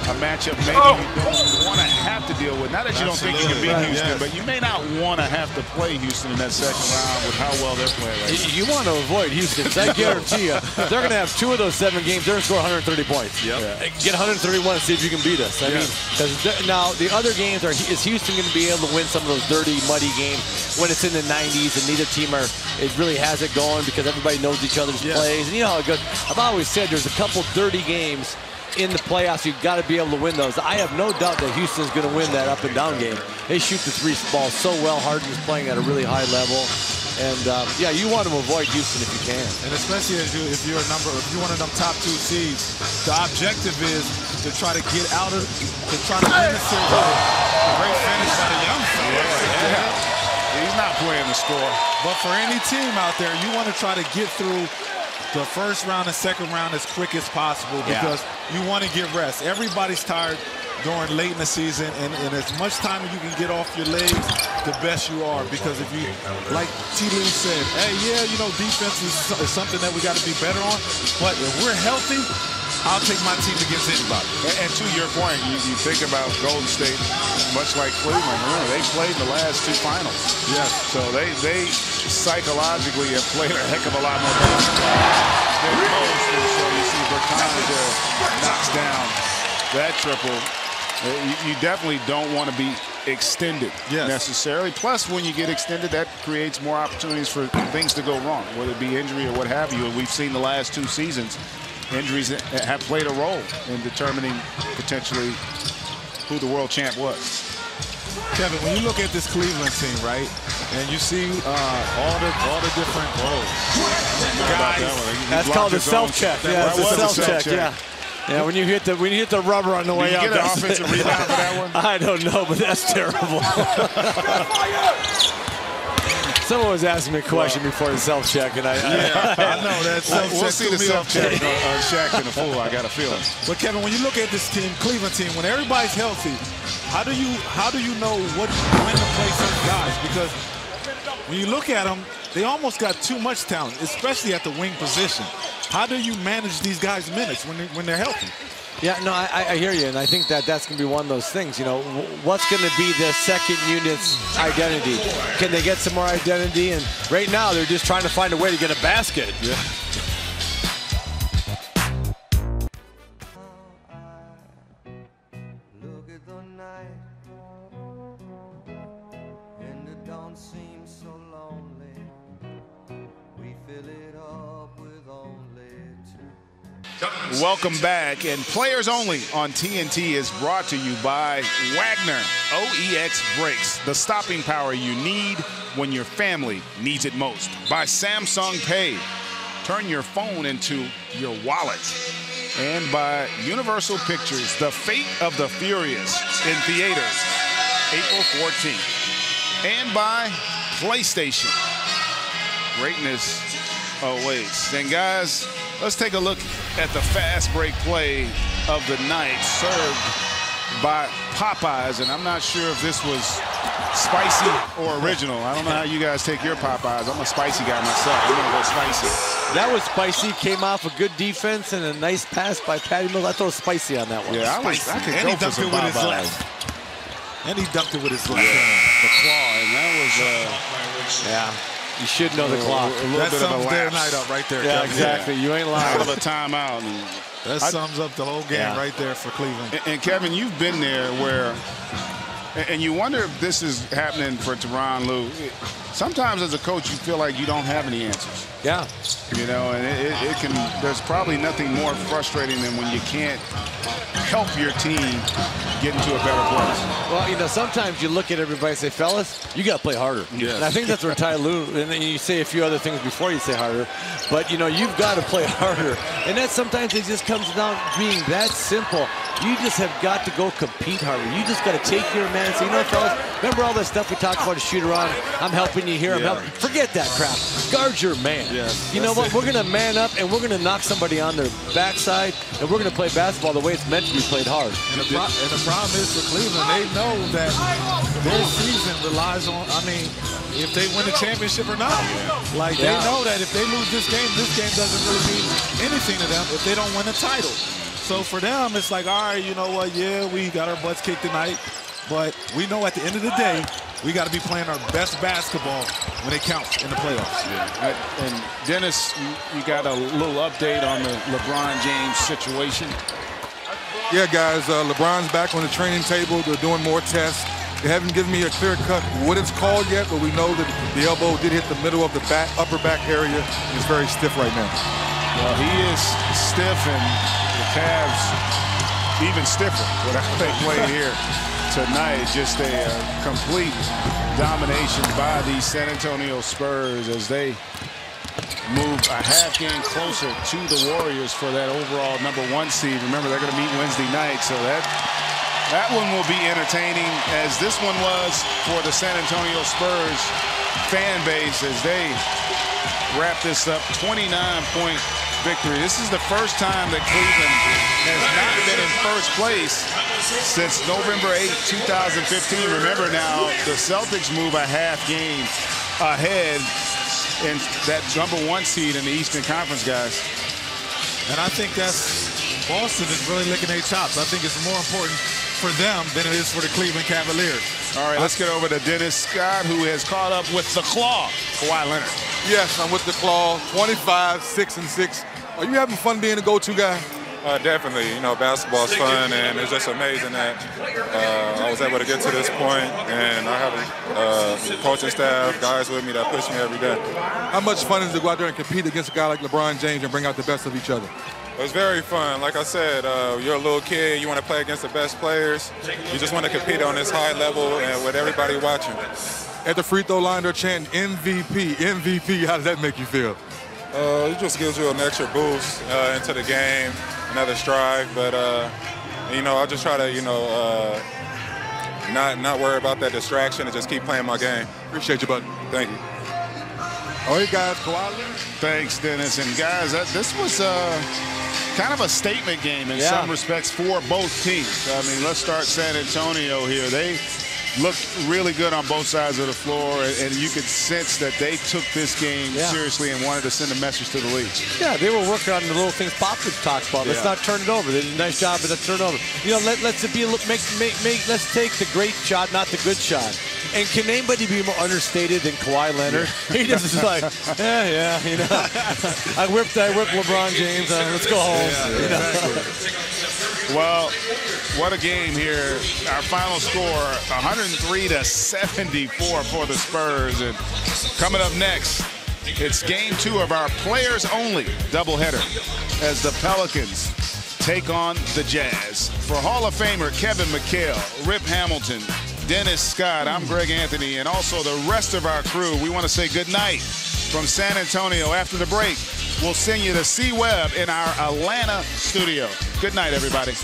Speaker 1: a matchup maybe you don't want to have to deal with. Not that you don't think you can beat Houston, but you may not want to have to play Houston in that second round with how well they're playing right now.
Speaker 3: You want to avoid Houston. I guarantee you, they're going to have 2 of those 7 games. They're going to score 130 points. Get 131 and see if you can beat us. I mean, now the other games is Houston going to be able to win some of those dirty, muddy games when it's in the 90s and neither team really has it going because everybody knows each other's plays. And you know how it goes. I've always said there's a couple dirty games in the playoffs. You've got to be able to win those. I have no doubt that Houston's going to win that up and down game. They shoot the 3 ball so well. Harden's playing at a really high level. And yeah, you want to avoid Houston if you can. And especially if you're one of them top 2 seeds, the objective is to try to get out of, to try to win the series. A great finish by the young fella.
Speaker 1: He's not playing the score.
Speaker 2: But for any team out there, you want to try to get through the first round and second round as quick as possible because you want to get rest. Everybody's tired during late in the season, and as much time as you can get off your legs, the best you are. Because if you, like T. Lee said, hey, you know, defense is something that we got to be better on. But if we're healthy, I'll take my team against anybody.
Speaker 1: And to your point, you think about Golden State, much like Cleveland. Remember, they played the last 2 finals. So they psychologically have played a heck of a lot more basketball than most. And so you see Bertans knocks down that triple. You definitely don't want to be extended necessarily. Plus, when you get extended, that creates more opportunities for things to go wrong, whether it be injury or what have you. And we've seen the last 2 seasons, injuries have played a role in determining potentially who the world champ was.
Speaker 2: Kevin, when you look at this Cleveland team, right, and you see all the different guys,
Speaker 3: that's called the self-check. Yeah, it's a self-check. Yeah, when you hit the rubber on the way out.
Speaker 1: Did you get an offensive rebound for that one?
Speaker 3: I don't know, but that's terrible. Someone was asking me a question before the self-check, and I
Speaker 2: know that self-check.
Speaker 1: We'll see the self-check on Shaq and the Fool. I got a feeling.
Speaker 2: But Kevin, when you look at this team, Cleveland team, when everybody's healthy, how do you know when to play certain guys? Because when you look at them, they almost got too much talent, especially at the wing position. How do you manage these guys' minutes when they're healthy?
Speaker 3: Yeah, no, I hear you, and I think that's going to be one of those things. You know, what's going to be the second unit's identity? Can they get some more identity? And right now, they're just trying to find a way to get a basket.
Speaker 10: Look at the night, and the dawn seems so lonely. We fill it up with only 2.
Speaker 1: Welcome back, and Players Only on TNT is brought to you by Wagner OEX Brakes, the stopping power you need when your family needs it most. By Samsung Pay, turn your phone into your wallet. And by Universal Pictures, The Fate of the Furious in theaters, April 14th. And by PlayStation, greatness awaits. And guys, Let's take a look at the fast break play of the night, served by Popeyes. And I'm not sure if this was spicy or original. I don't know how you guys take your Popeyes. I'm a spicy guy myself. I'm gonna go spicy.
Speaker 3: That was spicy. Came off a good defense and a nice pass by Patty Mills. I throw spicy on that one.
Speaker 1: Yeah, I could go for some Popeyes.
Speaker 2: And he dunked it with his left
Speaker 1: hand. The claw, and that was,
Speaker 3: yeah. You should know the clock.
Speaker 1: A little bit of a
Speaker 2: their night up right there.
Speaker 3: Yeah, exactly. You ain't lying.
Speaker 1: Out of a timeout. And
Speaker 2: that sums up the whole game right there for Cleveland.
Speaker 1: And Kevin, you've been there where, and you wonder if this is happening for Tyronn Lue. Sometimes as a coach, you feel like you don't have any answers.
Speaker 3: Yeah.
Speaker 1: You know, and it can, there's probably nothing more frustrating than when you can't help your team get into a better place.
Speaker 3: Well, you know, sometimes you look at everybody and say, fellas, you got to play harder.
Speaker 1: Yes.
Speaker 3: And I think that's where Ty Lue, and then you say a few other things before you say harder, but, you know, you've got to play harder. And that sometimes it just comes down to being that simple. You just have got to go compete harder. You just got to take your man and say, you know, fellas, remember all that stuff we talked about to shoot around? I'm helping you here. I'm helping. Forget that crap. Guard your man.
Speaker 1: Yes,
Speaker 3: you know what? We're going to man up, and we're going to knock somebody on their backside, and we're going to play basketball the way it's meant to be played hard.
Speaker 2: And the problem is for Cleveland, they know that their season relies on, I mean, if they win the championship or not. Like, they know that if they lose this game doesn't really mean anything to them if they don't win the title. So for them, it's like, all right, you know what, yeah, we got our butts kicked tonight, but we know at the end of the day, we got to be playing our best basketball when it counts in the playoffs.
Speaker 1: Yeah. And Dennis, you got a little update on the LeBron James situation?
Speaker 6: Yeah, guys, LeBron's back on the training table. They're doing more tests. They haven't given me a clear cut what it's called yet, but we know that the elbow did hit the middle of the upper back area. It's very stiff right now.
Speaker 1: Well, he is stiff, and the Cavs even stiffer with how they played here tonight. Just a complete domination by the San Antonio Spurs as they move a half game closer to the Warriors for that overall #1 seed. Remember, they're going to meet Wednesday night, so that one will be entertaining, as this one was for the San Antonio Spurs fan base as they wrap this up. 29-point victory. This is the first time that Cleveland has not been in first place since November 8, 2015. Remember now, the Celtics move a half game ahead in that #1 seed in the Eastern Conference, guys.
Speaker 2: And I think that's Boston is really licking their chops. I think it's more important for them than it is for the Cleveland Cavaliers.
Speaker 1: All right, let's get over to Dennis Scott, who has caught up with the Claw, Kawhi Leonard.
Speaker 6: Yes, I'm with the Claw, 25, 6-6. Are you having fun being a go-to guy?
Speaker 13: Definitely. You know, basketball's fun, and it's just amazing that I was able to get to this point, and I have a coaching staff, guys with me that push me every day.
Speaker 6: How much fun is it to go out there and compete against a guy like LeBron James and bring out the best of each other?
Speaker 13: It was very fun. Like I said, you're a little kid. You want to play against the best players. You just want to compete on this high level and with everybody watching.
Speaker 6: At the free throw line, they're chanting MVP, MVP. How does that make you feel?
Speaker 13: It just gives you an extra boost into the game, another stride. But, you know, I just try to, you know, not worry about that distraction and just keep playing my game.
Speaker 6: Appreciate you, bud.
Speaker 13: Thank you.
Speaker 6: All right, guys, Kawhi.
Speaker 1: Thanks, Dennis. And, guys, this was kind of a statement game in some respects for both teams. I mean, let's start San Antonio here. They looked really good on both sides of the floor, and you could sense that they took this game seriously and wanted to send a message to the league.
Speaker 3: Yeah, they were working on the little things Popovich talks about. Let's not turn it over. They did a nice job, but let's turn it over. You know, let's take the great shot, not the good shot. And can anybody be more understated than Kawhi Leonard? He just is like, yeah, you know, I whipped LeBron James. Let's go home.
Speaker 1: Yeah, exactly. Well, what a game here. Our final score, 103-74 for the Spurs. And coming up next, it's game 2 of our players-only doubleheader as the Pelicans take on the Jazz. For Hall of Famer Kevin McHale, Rip Hamilton, Dennis Scott, I'm Greg Anthony, and also the rest of our crew, we want to say good night from San Antonio. After the break, we'll send you to C. Webb in our Atlanta studio. Good night, everybody.